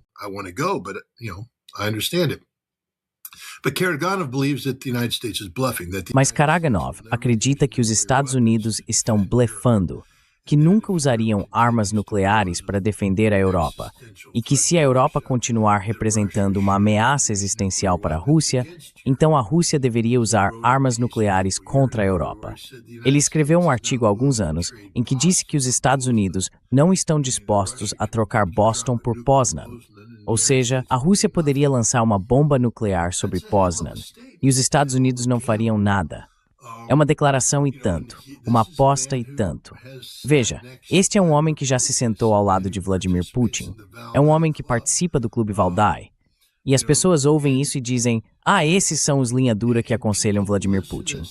Mas Karaganov acredita que os Estados Unidos estão blefando, que nunca usariam armas nucleares para defender a Europa, e que se a Europa continuar representando uma ameaça existencial para a Rússia, então a Rússia deveria usar armas nucleares contra a Europa. Ele escreveu um artigo há alguns anos em que disse que os Estados Unidos não estão dispostos a trocar Boston por Poznan. Ou seja, a Rússia poderia lançar uma bomba nuclear sobre Poznan, e os Estados Unidos não fariam nada. É uma declaração e tanto, uma aposta e tanto. Veja, este é um homem que já se sentou ao lado de Vladimir Putin. É um homem que participa do Clube Valdai. E as pessoas ouvem isso e dizem, esses são os linha dura que aconselham Vladimir Putin.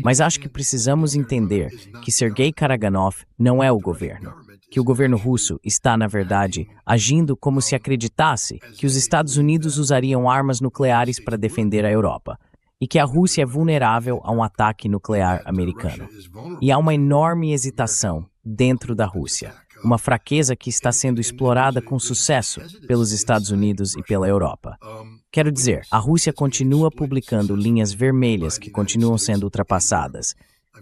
Mas acho que precisamos entender que Sergei Karaganov não é o governo. Que o governo russo está, na verdade, agindo como se acreditasse que os Estados Unidos usariam armas nucleares para defender a Europa, e que a Rússia é vulnerável a um ataque nuclear americano. E há uma enorme hesitação dentro da Rússia, uma fraqueza que está sendo explorada com sucesso pelos Estados Unidos e pela Europa. Quero dizer, a Rússia continua publicando linhas vermelhas que continuam sendo ultrapassadas.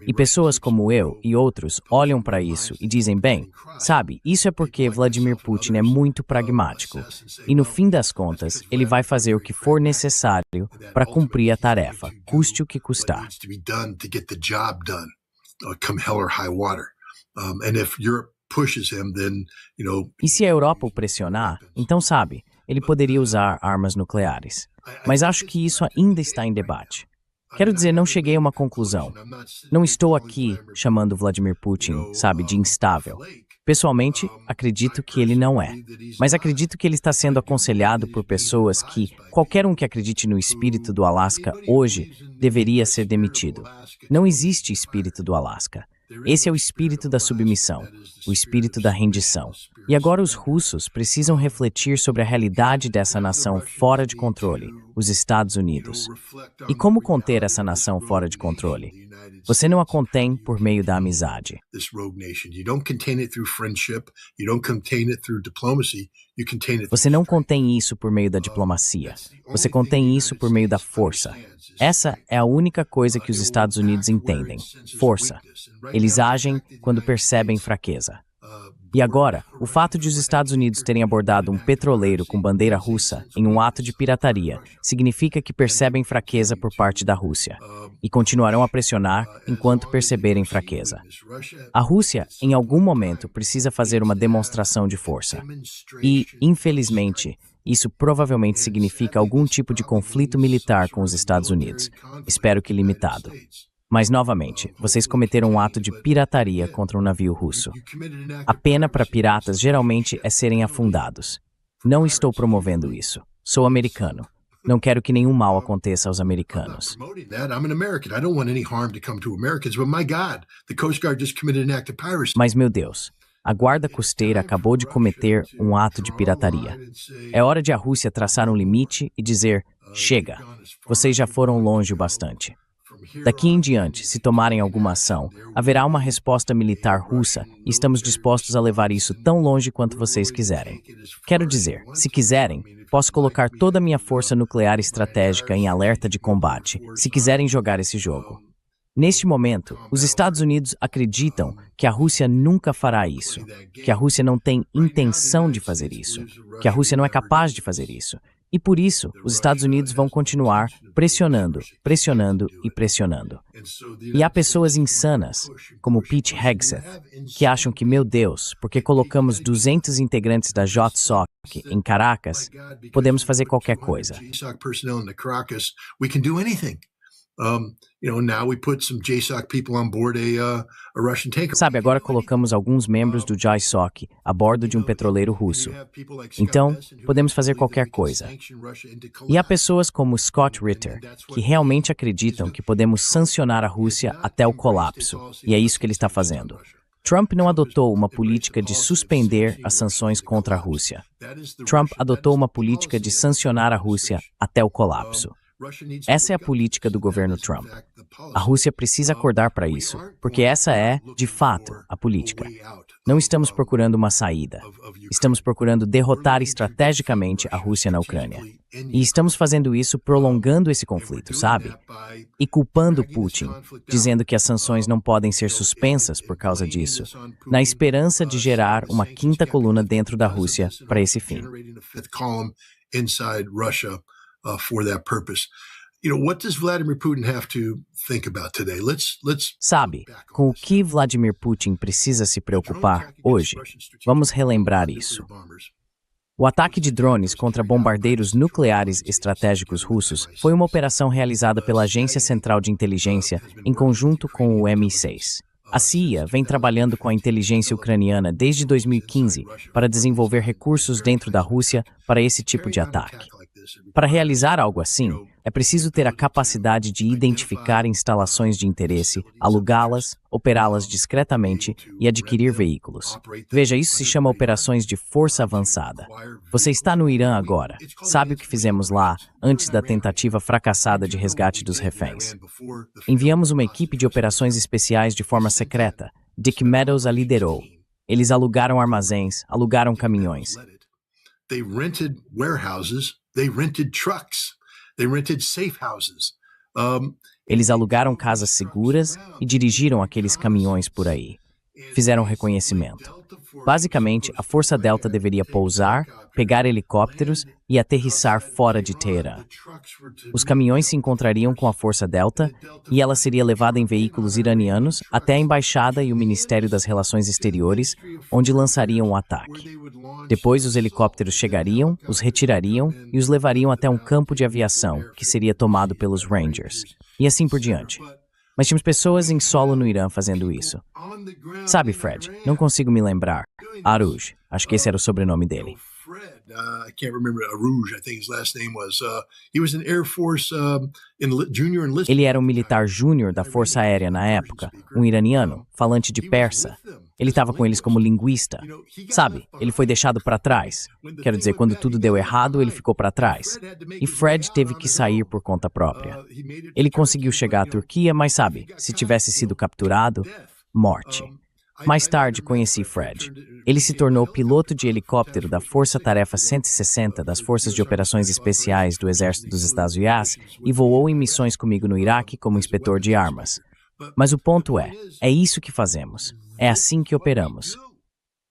E pessoas como eu e outros olham para isso e dizem, bem, sabe, isso é porque Vladimir Putin é muito pragmático. E no fim das contas, ele vai fazer o que for necessário para cumprir a tarefa, custe o que custar. E se a Europa o pressionar, então sabe, ele poderia usar armas nucleares. Mas acho que isso ainda está em debate. Quero dizer, não cheguei a uma conclusão. Não estou aqui chamando Vladimir Putin, sabe, de instável. Pessoalmente, acredito que ele não é. Mas acredito que ele está sendo aconselhado por pessoas que, qualquer um que acredite no espírito do Alasca hoje, deveria ser demitido. Não existe espírito do Alasca. Esse é o espírito da submissão, o espírito da rendição. E agora os russos precisam refletir sobre a realidade dessa nação fora de controle, os Estados Unidos. E como conter essa nação fora de controle? Você não a contém por meio da amizade. Você não contém isso por meio da diplomacia. Você contém isso por meio da força. Essa é a única coisa que os Estados Unidos entendem: força. Eles agem quando percebem fraqueza. E agora, o fato de os Estados Unidos terem abordado um petroleiro com bandeira russa em um ato de pirataria significa que percebem fraqueza por parte da Rússia e continuarão a pressionar enquanto perceberem fraqueza. A Rússia, em algum momento, precisa fazer uma demonstração de força. E, infelizmente, isso provavelmente significa algum tipo de conflito militar com os Estados Unidos. Espero que limitado. Mas, novamente, vocês cometeram um ato de pirataria contra um navio russo. A pena para piratas geralmente é serem afundados. Não estou promovendo isso. Sou americano. Não quero que nenhum mal aconteça aos americanos. Mas, meu Deus, a guarda costeira acabou de cometer um ato de pirataria. É hora de a Rússia traçar um limite e dizer: chega, vocês já foram longe o bastante. Daqui em diante, se tomarem alguma ação, haverá uma resposta militar russa e estamos dispostos a levar isso tão longe quanto vocês quiserem. Quero dizer, se quiserem, posso colocar toda a minha força nuclear estratégica em alerta de combate, se quiserem jogar esse jogo. Neste momento, os Estados Unidos acreditam que a Rússia nunca fará isso, que a Rússia não tem intenção de fazer isso, que a Rússia não é capaz de fazer isso. E por isso, os Estados Unidos vão continuar pressionando, pressionando e pressionando. E há pessoas insanas, como Pete Hegseth, que acham que, meu Deus, porque colocamos 200 integrantes da JSOC em Caracas, podemos fazer qualquer coisa. Sabe, agora colocamos alguns membros do JSOC a bordo de um petroleiro russo. Então, podemos fazer qualquer coisa. E há pessoas como Scott Ritter, que realmente acreditam que podemos sancionar a Rússia até o colapso. E é isso que ele está fazendo. Trump não adotou uma política de suspender as sanções contra a Rússia. Trump adotou uma política de sancionar a Rússia até o colapso. Essa é a política do governo Trump. A Rússia precisa acordar para isso, porque essa é, de fato, a política. Não estamos procurando uma saída. Estamos procurando derrotar estrategicamente a Rússia na Ucrânia. E estamos fazendo isso prolongando esse conflito, sabe? E culpando Putin, dizendo que as sanções não podem ser suspensas por causa disso, na esperança de gerar uma quinta coluna dentro da Rússia para esse fim. For that purpose. What does Vladimir Putin have to think about today? Sabe, com o que Vladimir Putin precisa se preocupar hoje? Vamos relembrar isso. O ataque de drones contra bombardeiros nucleares estratégicos russos foi uma operação realizada pela Agência Central de Inteligência em conjunto com o MI6. A CIA vem trabalhando com a inteligência ucraniana desde 2015 para desenvolver recursos dentro da Rússia para esse tipo de ataque. Para realizar algo assim, é preciso ter a capacidade de identificar instalações de interesse, alugá-las, operá-las discretamente e adquirir veículos. Veja, isso se chama operações de força avançada. Você está no Irã agora. Sabe o que fizemos lá antes da tentativa fracassada de resgate dos reféns? Enviamos uma equipe de operações especiais de forma secreta. Dick Meadows a liderou. Eles alugaram armazéns, alugaram caminhões. They rented warehouses, they rented trucks, they rented safe houses. Eles alugaram casas seguras e dirigiram aqueles caminhões por aí. Fizeram reconhecimento. Basicamente, a Força Delta deveria pousar, pegar helicópteros e aterrissar fora de Teherã. Os caminhões se encontrariam com a Força Delta e ela seria levada em veículos iranianos até a Embaixada e o Ministério das Relações Exteriores, onde lançariam o ataque. Depois, os helicópteros chegariam, os retirariam e os levariam até um campo de aviação, que seria tomado pelos Rangers. E assim por diante. Mas tínhamos pessoas em solo no Irã fazendo isso. Sabe, Fred, não consigo me lembrar. Aruj, acho que esse era o sobrenome dele. I can't remember Aruj, I think his last name was. He was an Air Force junior enlistment. Ele era um militar júnior da Força Aérea na época, um iraniano, falante de persa. Ele estava com eles como linguista. Sabe, ele foi deixado para trás. Quero dizer, quando tudo deu errado, ele ficou para trás. E Fred teve que sair por conta própria. Ele conseguiu chegar à Turquia, mas sabe, se tivesse sido capturado, morte. Mais tarde conheci Fred. Ele se tornou piloto de helicóptero da Força Tarefa 160 das Forças de Operações Especiais do Exército dos Estados Unidos e voou em missões comigo no Iraque como inspetor de armas. Mas o ponto é isso que fazemos. É assim que operamos.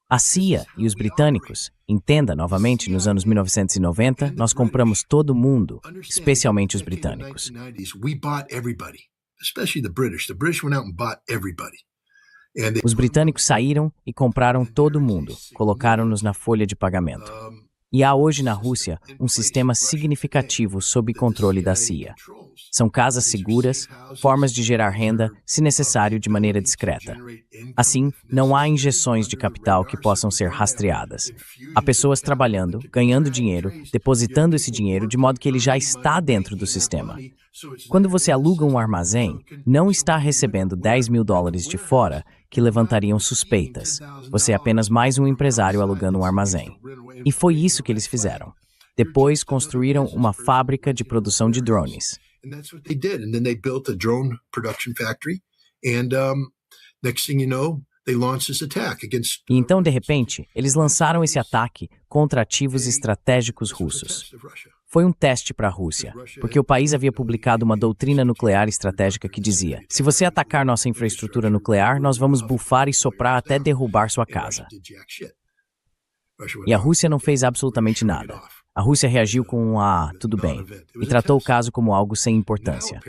A CIA e os britânicos, entenda novamente, nos anos 1990, nós compramos todo mundo, especialmente os britânicos. Os britânicos saíram e compraram todo mundo, colocaram-nos na folha de pagamento. E há hoje na Rússia um sistema significativo sob controle da CIA. São casas seguras, formas de gerar renda, se necessário, de maneira discreta. Assim, não há injeções de capital que possam ser rastreadas. Há pessoas trabalhando, ganhando dinheiro, depositando esse dinheiro de modo que ele já está dentro do sistema. Quando você aluga um armazém, não está recebendo $10 mil de fora que levantariam suspeitas. Você é apenas mais um empresário alugando um armazém. E foi isso que eles fizeram. Depois construíram uma fábrica de produção de drones. And that's what they did. And then they built a drone production factory. And next thing you know, they launched this attack against. E então, de repente, eles lançaram esse ataque contra ativos estratégicos russos. Foi um teste para a Rússia, porque o país havia publicado uma doutrina nuclear estratégica que dizia: se você atacar nossa infraestrutura nuclear, nós vamos bufar e soprar até derrubar sua casa. E a Rússia não fez absolutamente nada. A Rússia reagiu com tudo bem, e tratou o caso como algo sem importância.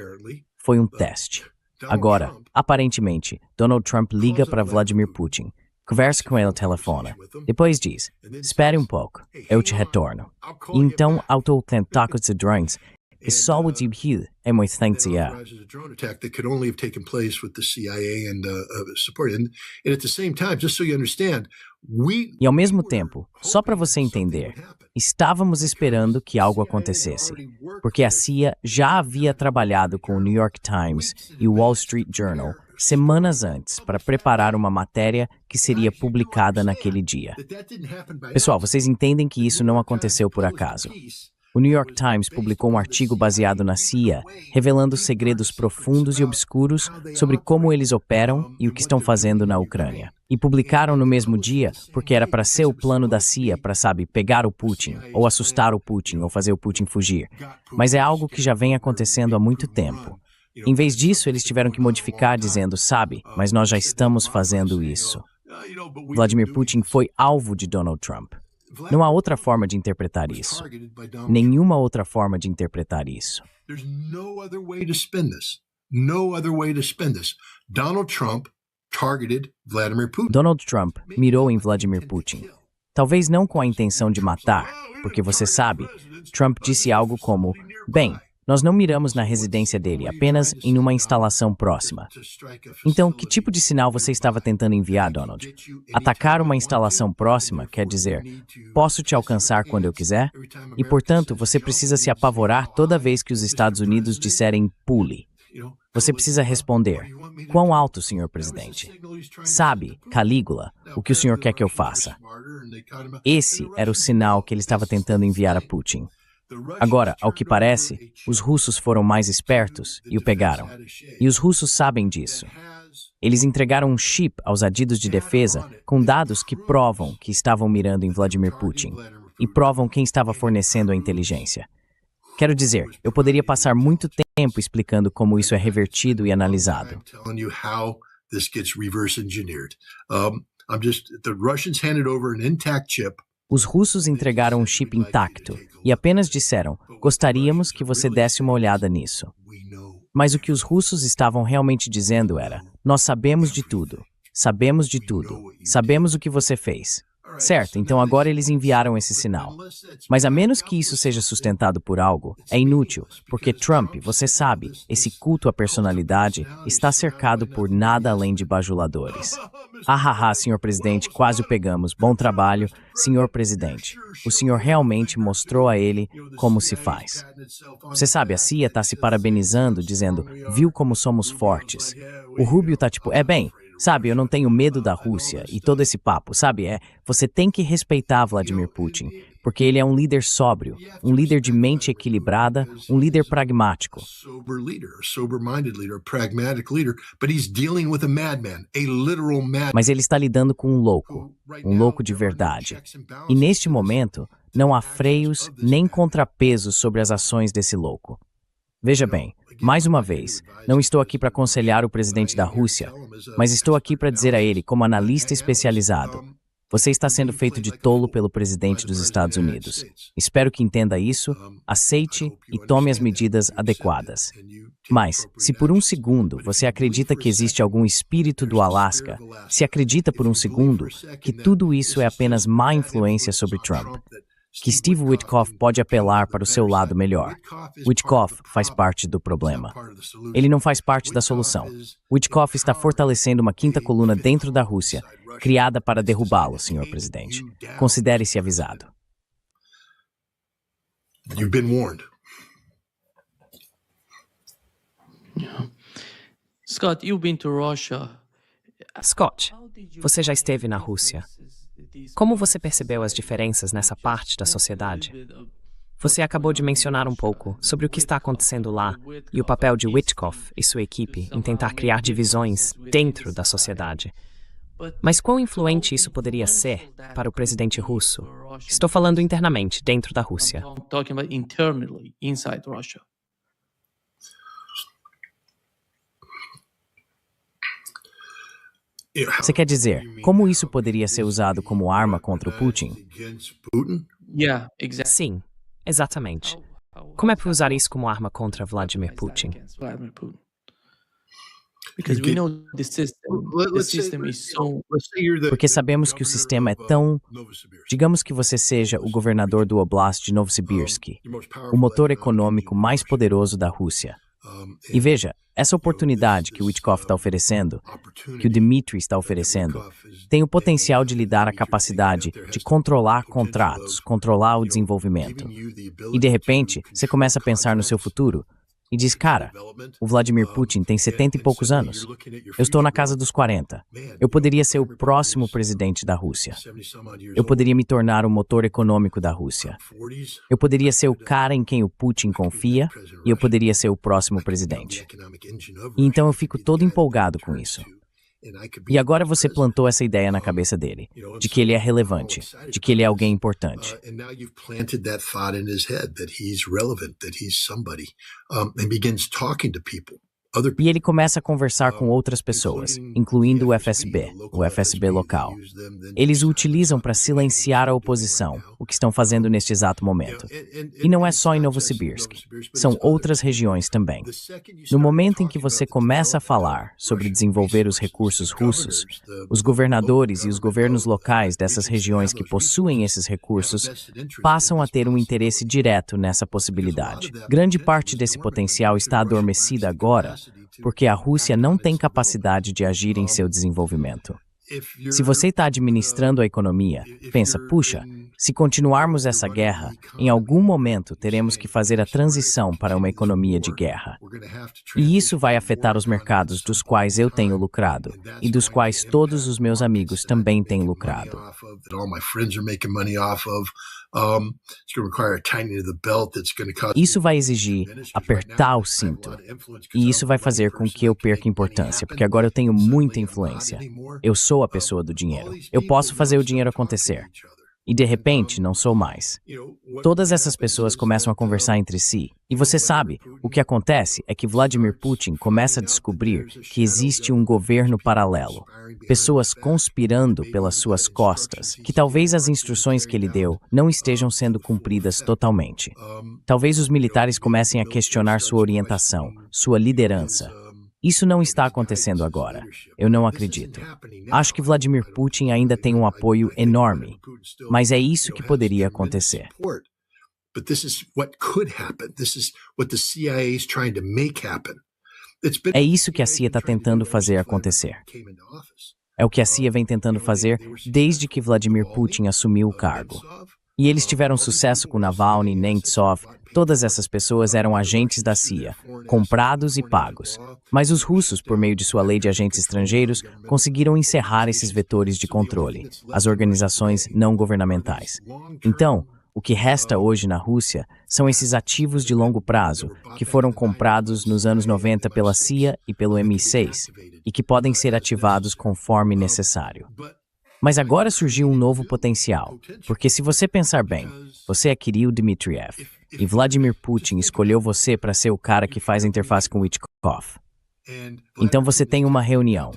Foi um teste. Agora, aparentemente, Donald Trump liga para Vladimir Putin, conversa com ele ao telefone, depois diz: espere um pouco, eu te retorno. E então, auto-tentar os drones, e só o debut é muito tendencioso. E ao mesmo tempo, só para você entender, estávamos esperando que algo acontecesse, porque a CIA já havia trabalhado com o New York Times e o Wall Street Journal semanas antes para preparar uma matéria que seria publicada naquele dia. Pessoal, vocês entendem que isso não aconteceu por acaso. O New York Times publicou um artigo baseado na CIA, revelando segredos profundos e obscuros sobre como eles operam e o que estão fazendo na Ucrânia. E publicaram no mesmo dia porque era para ser o plano da CIA para, pegar o Putin, ou assustar o Putin, ou fazer o Putin fugir. Mas é algo que já vem acontecendo há muito tempo. Em vez disso, eles tiveram que modificar dizendo: mas nós já estamos fazendo isso. Vladimir Putin foi alvo de Donald Trump. Não há outra forma de interpretar isso. Nenhuma outra forma de interpretar isso. Donald Trump mirou em Vladimir Putin. Talvez não com a intenção de matar, porque você sabe, Trump disse algo como: bem, nós não miramos na residência dele, apenas em uma instalação próxima. Então, que tipo de sinal você estava tentando enviar, Donald? Atacar uma instalação próxima quer dizer: posso te alcançar quando eu quiser? E, portanto, você precisa se apavorar toda vez que os Estados Unidos disserem pule. Você precisa responder: quão alto, senhor presidente? Sabe, Calígula, o que o senhor quer que eu faça? Esse era o sinal que ele estava tentando enviar a Putin. Agora, ao que parece, os russos foram mais espertos e o pegaram. E os russos sabem disso. Eles entregaram um chip aos adidos de defesa com dados que provam que estavam mirando em Vladimir Putin e provam quem estava fornecendo a inteligência. Quero dizer, eu poderia passar muito tempo explicando como isso é revertido e analisado. Os russos entregaram um chip intacto e apenas disseram: gostaríamos que você desse uma olhada nisso. Mas o que os russos estavam realmente dizendo era: nós sabemos de tudo, sabemos de tudo, sabemos o que você fez. Certo, então agora eles enviaram esse sinal. Mas a menos que isso seja sustentado por algo, é inútil, porque Trump, você sabe, esse culto à personalidade está cercado por nada além de bajuladores. Senhor presidente, quase o pegamos. Bom trabalho, senhor presidente. O senhor realmente mostrou a ele como se faz. Você sabe, a CIA está se parabenizando, dizendo, viu como somos fortes. O Rubio tá tipo, sabe, eu não tenho medo da Rússia e todo esse papo, sabe? Você tem que respeitar Vladimir Putin, porque ele é um líder sóbrio, um líder de mente equilibrada, um líder pragmático. Mas ele está lidando com um louco de verdade. E neste momento, não há freios nem contrapesos sobre as ações desse louco. Veja bem, mais uma vez, não estou aqui para aconselhar o presidente da Rússia, mas estou aqui para dizer a ele, como analista especializado, você está sendo feito de tolo pelo presidente dos Estados Unidos. Espero que entenda isso, aceite e tome as medidas adequadas. Mas, se por um segundo você acredita que existe algum espírito do Alasca, se acredita por um segundo que tudo isso é apenas má influência sobre Trump, que Steve Witkoff pode apelar para o seu lado melhor. Witkoff faz parte do problema. Ele não faz parte da solução. Witkoff está fortalecendo uma quinta coluna dentro da Rússia, criada para derrubá-lo, senhor presidente. Considere-se avisado. You've been warned. Scott, you've been to Russia. Scott, você já esteve na Rússia. Como você percebeu as diferenças nessa parte da sociedade? Você acabou de mencionar um pouco sobre o que está acontecendo lá e o papel de Witkoff e sua equipe em tentar criar divisões dentro da sociedade. Mas quão influente isso poderia ser para o presidente russo? Estou falando internamente, dentro da Rússia. I'm talking about internally, inside Russia. Você quer dizer, como isso poderia ser usado como arma contra o Putin? Yeah, exactly. Sim, exatamente. Como é para usar isso como arma contra Vladimir Putin? Vladimir Putin. Because we know the system is so... Porque sabemos que o sistema é tão... Digamos que você seja o governador do Oblast de Novosibirsk, o motor econômico mais poderoso da Rússia. E veja, essa oportunidade que o Witkoff está oferecendo, que o Dmitry está oferecendo, tem o potencial de lhe dar a capacidade de controlar contratos, controlar o desenvolvimento. E de repente, você começa a pensar no seu futuro e diz, cara, o Vladimir Putin tem 70 e poucos anos. Eu estou na casa dos 40. Eu poderia ser o próximo presidente da Rússia. Eu poderia me tornar o motor econômico da Rússia. Eu poderia ser o cara em quem o Putin confia e eu poderia ser o próximo presidente. E então eu fico todo empolgado com isso. E agora você plantou essa ideia na cabeça dele, de que ele é relevante, de que ele é alguém importante. E ele começa a conversar com outras pessoas, incluindo o FSB local. Eles o utilizam para silenciar a oposição, o que estão fazendo neste exato momento. E não é só em Novosibirsk, são outras regiões também. No momento em que você começa a falar sobre desenvolver os recursos russos, os governadores e os governos locais dessas regiões que possuem esses recursos passam a ter um interesse direto nessa possibilidade. Grande parte desse potencial está adormecida agora, porque a Rússia não tem capacidade de agir em seu desenvolvimento. Se você está administrando a economia, pensa, puxa, se continuarmos essa guerra, em algum momento teremos que fazer a transição para uma economia de guerra. E isso vai afetar os mercados dos quais eu tenho lucrado e dos quais todos os meus amigos também têm lucrado. Isso vai exigir apertar o cinto. E isso vai fazer com que eu perca importância, porque agora eu tenho muita influência. Eu sou a pessoa do dinheiro. Eu posso fazer o dinheiro acontecer. E de repente, não sou mais. Todas essas pessoas começam a conversar entre si. E você sabe, o que acontece é que Vladimir Putin começa a descobrir que existe um governo paralelo. Pessoas conspirando pelas suas costas, que talvez as instruções que ele deu não estejam sendo cumpridas totalmente. Talvez os militares comecem a questionar sua orientação, sua liderança. Isso não está acontecendo agora. Eu não acredito. Acho que Vladimir Putin ainda tem um apoio enorme, mas é isso que poderia acontecer. But this is what could happen. This is what the CIA is trying to make happen. É isso que a CIA está tentando fazer acontecer. É o que a CIA vem tentando fazer desde que Vladimir Putin assumiu o cargo. E eles tiveram sucesso com Navalny, Nemtsov, todas essas pessoas eram agentes da CIA, comprados e pagos. Mas os russos, por meio de sua lei de agentes estrangeiros, conseguiram encerrar esses vetores de controle, as organizações não governamentais. Então, o que resta hoje na Rússia são esses ativos de longo prazo que foram comprados nos anos 90 pela CIA e pelo MI6 e que podem ser ativados conforme necessário. Mas agora surgiu um novo potencial, porque se você pensar bem, você é Kirill Dmitriev e Vladimir Putin escolheu você para ser o cara que faz a interface com Witkoff. Então você tem uma reunião.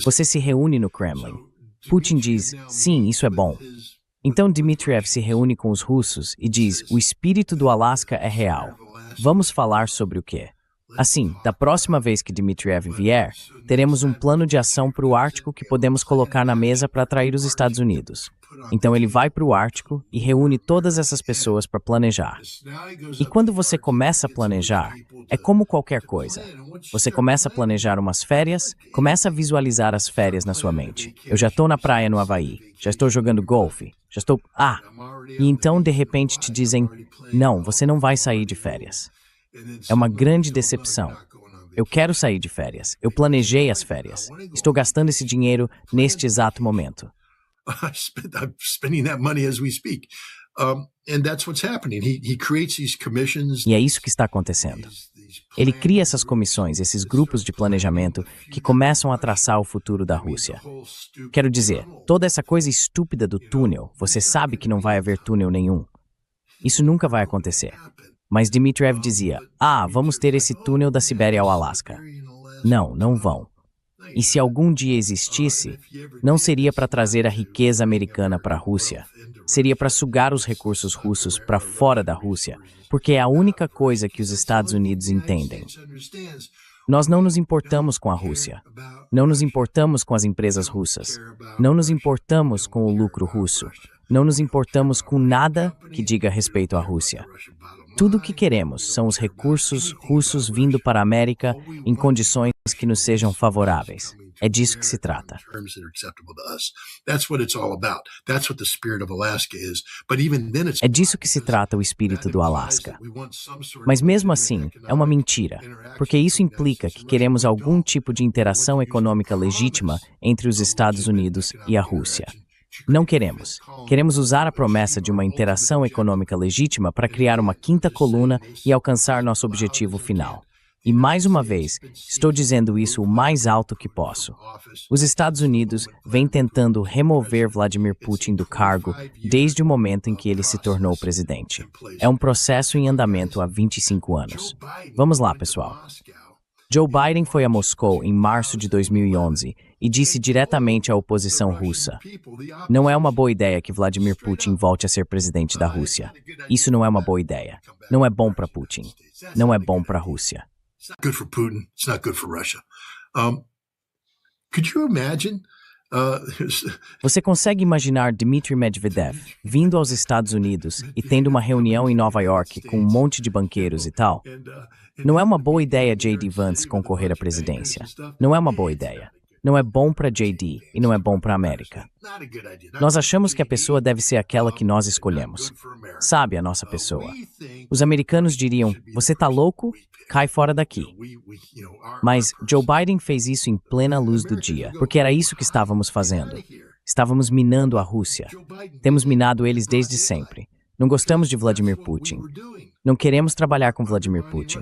Você se reúne no Kremlin. Putin diz, sim, isso é bom. Então Dmitriev se reúne com os russos e diz, o espírito do Alasca é real. Vamos falar sobre o quê? Assim, da próxima vez que Dmitriev vier, teremos um plano de ação para o Ártico que podemos colocar na mesa para atrair os Estados Unidos. Então ele vai para o Ártico e reúne todas essas pessoas para planejar. E quando você começa a planejar, é como qualquer coisa. Você começa a planejar umas férias, começa a visualizar as férias na sua mente. Eu já estou na praia no Havaí, já estou jogando golfe, já estou... E então de repente te dizem, não, você não vai sair de férias. É uma grande decepção. Eu quero sair de férias. Eu planejei as férias. Estou gastando esse dinheiro neste exato momento. I'm spending that money as we speak. And that's what's happening. He creates these commissions. E é isso que está acontecendo. Ele cria essas comissões, esses grupos de planejamento que começam a traçar o futuro da Rússia. Quero dizer, toda essa coisa estúpida do túnel, você sabe que não vai haver túnel nenhum. Isso nunca vai acontecer. Mas Dmitriev dizia, vamos ter esse túnel da Sibéria ao Alasca. Não, não vão. E se algum dia existisse, não seria para trazer a riqueza americana para a Rússia. Seria para sugar os recursos russos para fora da Rússia, porque é a única coisa que os Estados Unidos entendem. Nós não nos importamos com a Rússia. Não nos importamos com as empresas russas. Não nos importamos com o lucro russo. Não nos importamos com nada que diga respeito à Rússia. Tudo o que queremos são os recursos russos vindo para a América em condições que nos sejam favoráveis. É disso que se trata. É disso que se trata o espírito do Alasca. Mas mesmo assim, é uma mentira, porque isso implica que queremos algum tipo de interação econômica legítima entre os Estados Unidos e a Rússia. Não queremos. Queremos usar a promessa de uma interação econômica legítima para criar uma quinta coluna e alcançar nosso objetivo final. E mais uma vez, estou dizendo isso o mais alto que posso. Os Estados Unidos vêm tentando remover Vladimir Putin do cargo desde o momento em que ele se tornou presidente. É um processo em andamento há 25 anos. Vamos lá, pessoal. Joe Biden foi a Moscou em março de 2011 e disse diretamente à oposição russa: não é uma boa ideia que Vladimir Putin volte a ser presidente da Rússia. Isso não é uma boa ideia. Não é bom para Putin. Não é bom para a Rússia. It's not good for Putin. It's not good for Russia. Could you imagine? Você consegue imaginar Dmitry Medvedev vindo aos Estados Unidos e tendo uma reunião em Nova York com um monte de banqueiros e tal? Não é uma boa ideia J.D. Vance concorrer à presidência. Não é uma boa ideia. Não é bom para J.D. e não é bom para a América. Nós achamos que a pessoa deve ser aquela que nós escolhemos. Sabe, a nossa pessoa. Os americanos diriam, você tá louco? Cai fora daqui. Mas Joe Biden fez isso em plena luz do dia, porque era isso que estávamos fazendo. Estávamos minando a Rússia. Temos minado eles desde sempre. Não gostamos de Vladimir Putin. Não queremos trabalhar com Vladimir Putin.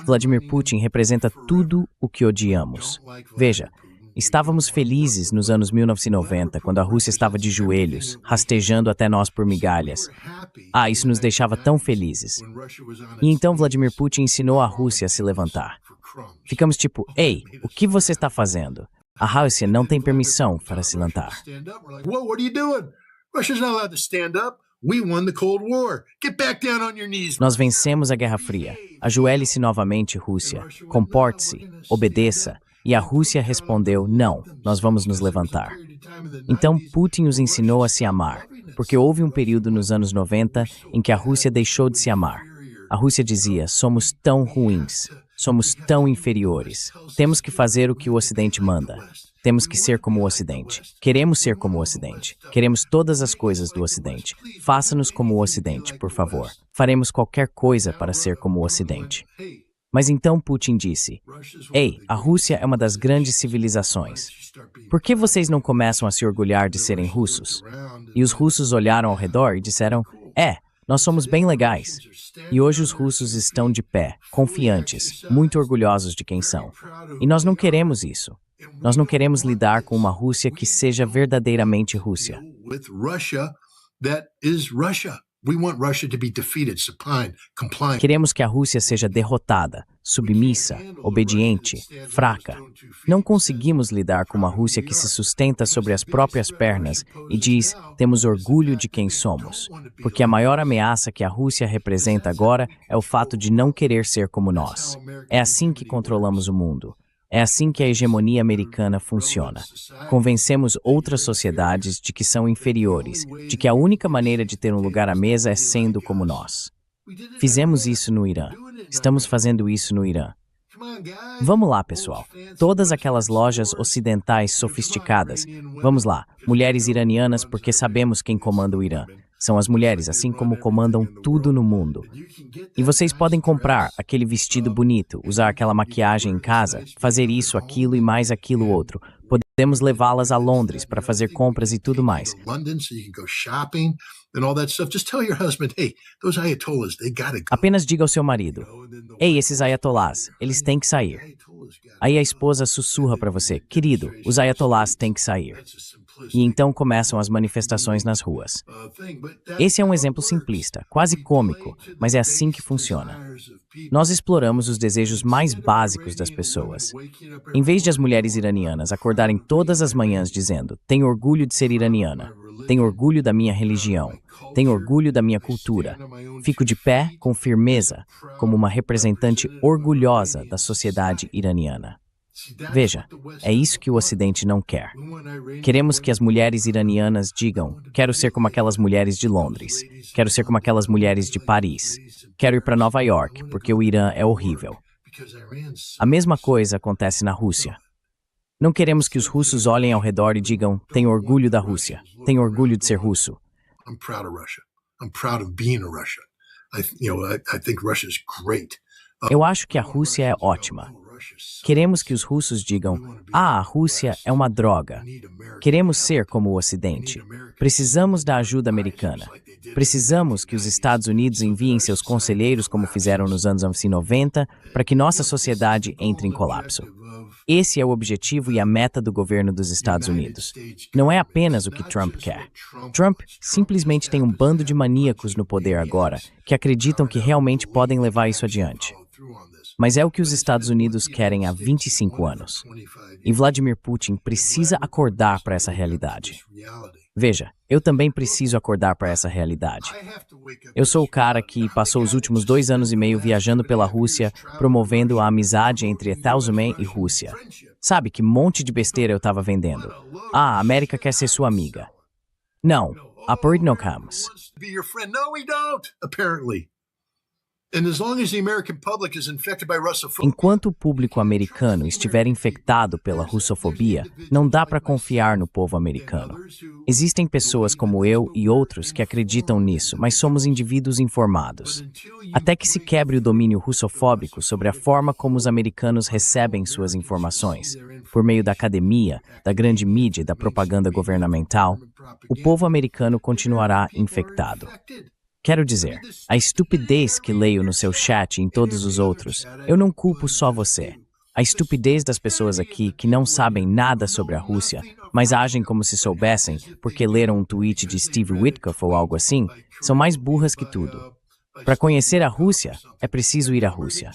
Vladimir Putin representa tudo o que odiamos. Veja, estávamos felizes nos anos 1990, quando a Rússia estava de joelhos, rastejando até nós por migalhas. Isso nos deixava tão felizes. E então Vladimir Putin ensinou a Rússia a se levantar. Ficamos tipo, ei, o que você está fazendo? A Rússia não tem permissão para se levantar. Nós vencemos a Guerra Fria. Ajoelhe-se novamente, Rússia. Comporte-se. Obedeça. E a Rússia respondeu, não, nós vamos nos levantar. Então Putin os ensinou a se amar, porque houve um período nos anos 90 em que a Rússia deixou de se amar. A Rússia dizia, somos tão ruins, somos tão inferiores, temos que fazer o que o Ocidente manda. Temos que ser como o Ocidente. Queremos ser como o Ocidente. Queremos todas as coisas do Ocidente. Faça-nos como o Ocidente, por favor. Faremos qualquer coisa para ser como o Ocidente. Mas então Putin disse, ei, a Rússia é uma das grandes civilizações. Por que vocês não começam a se orgulhar de serem russos? E os russos olharam ao redor e disseram, nós somos bem legais. E hoje os russos estão de pé, confiantes, muito orgulhosos de quem são. E nós não queremos isso. Nós não queremos lidar com uma Rússia que seja verdadeiramente Rússia. Queremos que a Rússia seja derrotada, submissa, obediente, fraca. Não conseguimos lidar com uma Rússia que se sustenta sobre as próprias pernas e diz, temos orgulho de quem somos. Porque a maior ameaça que a Rússia representa agora é o fato de não querer ser como nós. É assim que controlamos o mundo. É assim que a hegemonia americana funciona. Convencemos outras sociedades de que são inferiores, de que a única maneira de ter um lugar à mesa é sendo como nós. Fizemos isso no Irã. Estamos fazendo isso no Irã. Vamos lá, pessoal. Todas aquelas lojas ocidentais sofisticadas. Vamos lá. Mulheres iranianas, porque sabemos quem comanda o Irã. São as mulheres, assim como comandam tudo no mundo. E vocês podem comprar aquele vestido bonito, usar aquela maquiagem em casa, fazer isso, aquilo e mais aquilo outro. Podemos levá-las a Londres para fazer compras e tudo mais. Apenas diga ao seu marido, ei, esses ayatolás, eles têm que sair. Aí a esposa sussurra para você, querido, os ayatolás têm que sair. E então começam as manifestações nas ruas. Esse é um exemplo simplista, quase cômico, mas é assim que funciona. Nós exploramos os desejos mais básicos das pessoas. Em vez de as mulheres iranianas acordarem todas as manhãs dizendo, tenho orgulho de ser iraniana, tenho orgulho da minha religião, tenho orgulho da minha cultura, fico de pé com firmeza, como uma representante orgulhosa da sociedade iraniana. Veja, é isso que o Ocidente não quer. Queremos que as mulheres iranianas digam, quero ser como aquelas mulheres de Londres, quero ser como aquelas mulheres de Paris, quero ir para Nova York, porque o Irã é horrível. A mesma coisa acontece na Rússia. Não queremos que os russos olhem ao redor e digam, tenho orgulho da Rússia, tenho orgulho de ser russo. Eu acho que a Rússia é ótima. Queremos que os russos digam, a Rússia é uma droga. Queremos ser como o Ocidente. Precisamos da ajuda americana. Precisamos que os Estados Unidos enviem seus conselheiros como fizeram nos anos 90 para que nossa sociedade entre em colapso. Esse é o objetivo e a meta do governo dos Estados Unidos. Não é apenas o que Trump quer. Trump simplesmente tem um bando de maníacos no poder agora que acreditam que realmente podem levar isso adiante. Mas é o que os Estados Unidos querem há 25 anos. E Vladimir Putin precisa acordar para essa realidade. Veja, eu também preciso acordar para essa realidade. Eu sou o cara que passou os últimos 2 anos e meio viajando pela Rússia, promovendo a amizade entre Thalzumen e Rússia. Sabe que monte de besteira eu estava vendendo? A América quer ser sua amiga. Não, apoiamos. Enquanto o público americano estiver infectado pela russofobia, não dá para confiar no povo americano. Existem pessoas como eu e outros que acreditam nisso, mas somos indivíduos informados. Até que se quebre o domínio russofóbico sobre a forma como os americanos recebem suas informações, por meio da academia, da grande mídia e da propaganda governamental, o povo americano continuará infectado. Quero dizer, a estupidez que leio no seu chat e em todos os outros, eu não culpo só você. A estupidez das pessoas aqui que não sabem nada sobre a Rússia, mas agem como se soubessem porque leram um tweet de Steve Witkoff ou algo assim, são mais burras que tudo. Para conhecer a Rússia, é preciso ir à Rússia.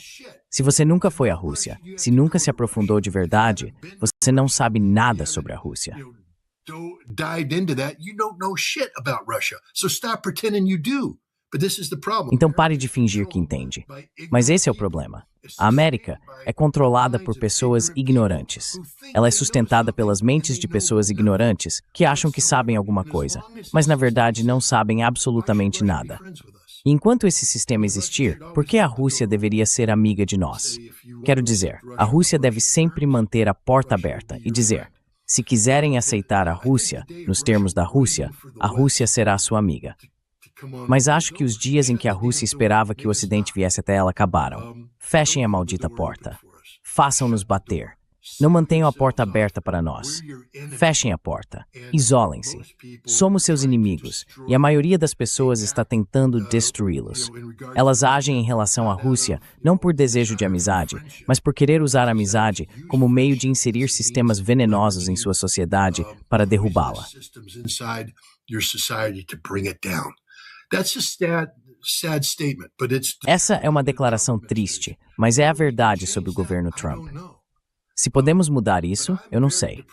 Se você nunca foi à Rússia, se nunca se aprofundou de verdade, você não sabe nada sobre a Rússia. dived into that, you don't know shit about Russia. So stop pretending you do. But this is the problem. Então pare de fingir que entende. Mas esse é o problema. A América é controlada por pessoas ignorantes. Ela é sustentada pelas mentes de pessoas ignorantes que acham que sabem alguma coisa, mas na verdade não sabem absolutamente nada. E enquanto esse sistema existir, por que a Rússia deveria ser amiga de nós? Quero dizer, a Rússia deve sempre manter a porta aberta e dizer: se quiserem aceitar a Rússia, nos termos da Rússia, a Rússia será sua amiga. Mas acho que os dias em que a Rússia esperava que o Ocidente viesse até ela acabaram. Fechem a maldita porta. Façam-nos bater. Não mantenham a porta aberta para nós. Fechem a porta. Isolem-se. Somos seus inimigos, e a maioria das pessoas está tentando destruí-los. Elas agem em relação à Rússia não por desejo de amizade, mas por querer usar a amizade como meio de inserir sistemas venenosos em sua sociedade para derrubá-la. Essa é uma declaração triste, mas é a verdade sobre o governo Trump. Se podemos mudar isso, eu não sei.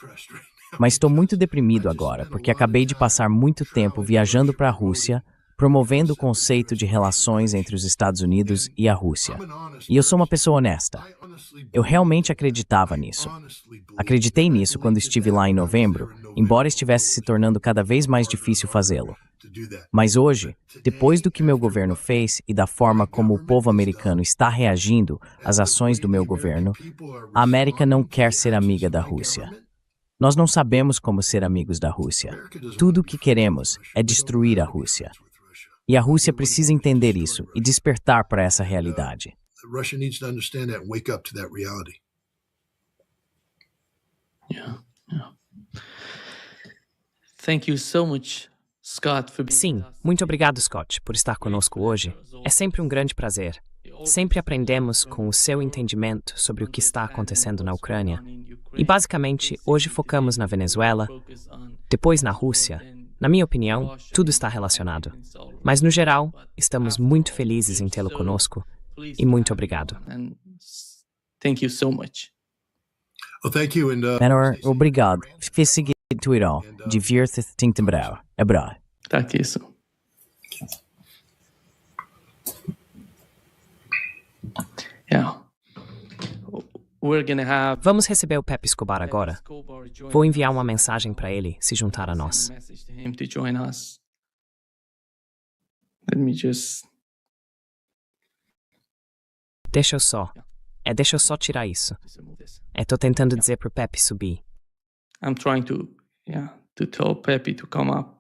Mas estou muito deprimido agora, porque acabei de passar muito tempo viajando para a Rússia, promovendo o conceito de relações entre os Estados Unidos e a Rússia. E eu sou uma pessoa honesta. Eu realmente acreditava nisso. Acreditei nisso quando estive lá em novembro, embora estivesse se tornando cada vez mais difícil fazê-lo. Mas hoje, depois do que meu governo fez e da forma como o povo americano está reagindo às ações do meu governo, a América não quer ser amiga da Rússia. Nós não sabemos como ser amigos da Rússia. Tudo o que queremos é destruir a Rússia. E a Rússia precisa entender isso e despertar para essa realidade. Thank you so much, Scott, for being Sim, muito obrigado, Scott, por estar conosco hoje. É sempre um grande prazer. Sempre aprendemos com o seu entendimento sobre o que está acontecendo na Ucrânia. E basicamente, hoje focamos na Venezuela, depois na Rússia. Na minha opinião, tudo está relacionado. Mas, no geral, estamos muito felizes em tê-lo conosco. E muito obrigado. Thank you so much. Menor, obrigado. Fique Twitter. Divirta-te bra. É bra. Tá aqui isso. Yeah. We're gonna have... Vamos receber o Pepe Escobar agora. Vou enviar uma mensagem para ele se juntar a nós. Deixa eu só tirar isso. Tô tentando dizer pro Pepe subir. I'm trying to tell Pepe to come up.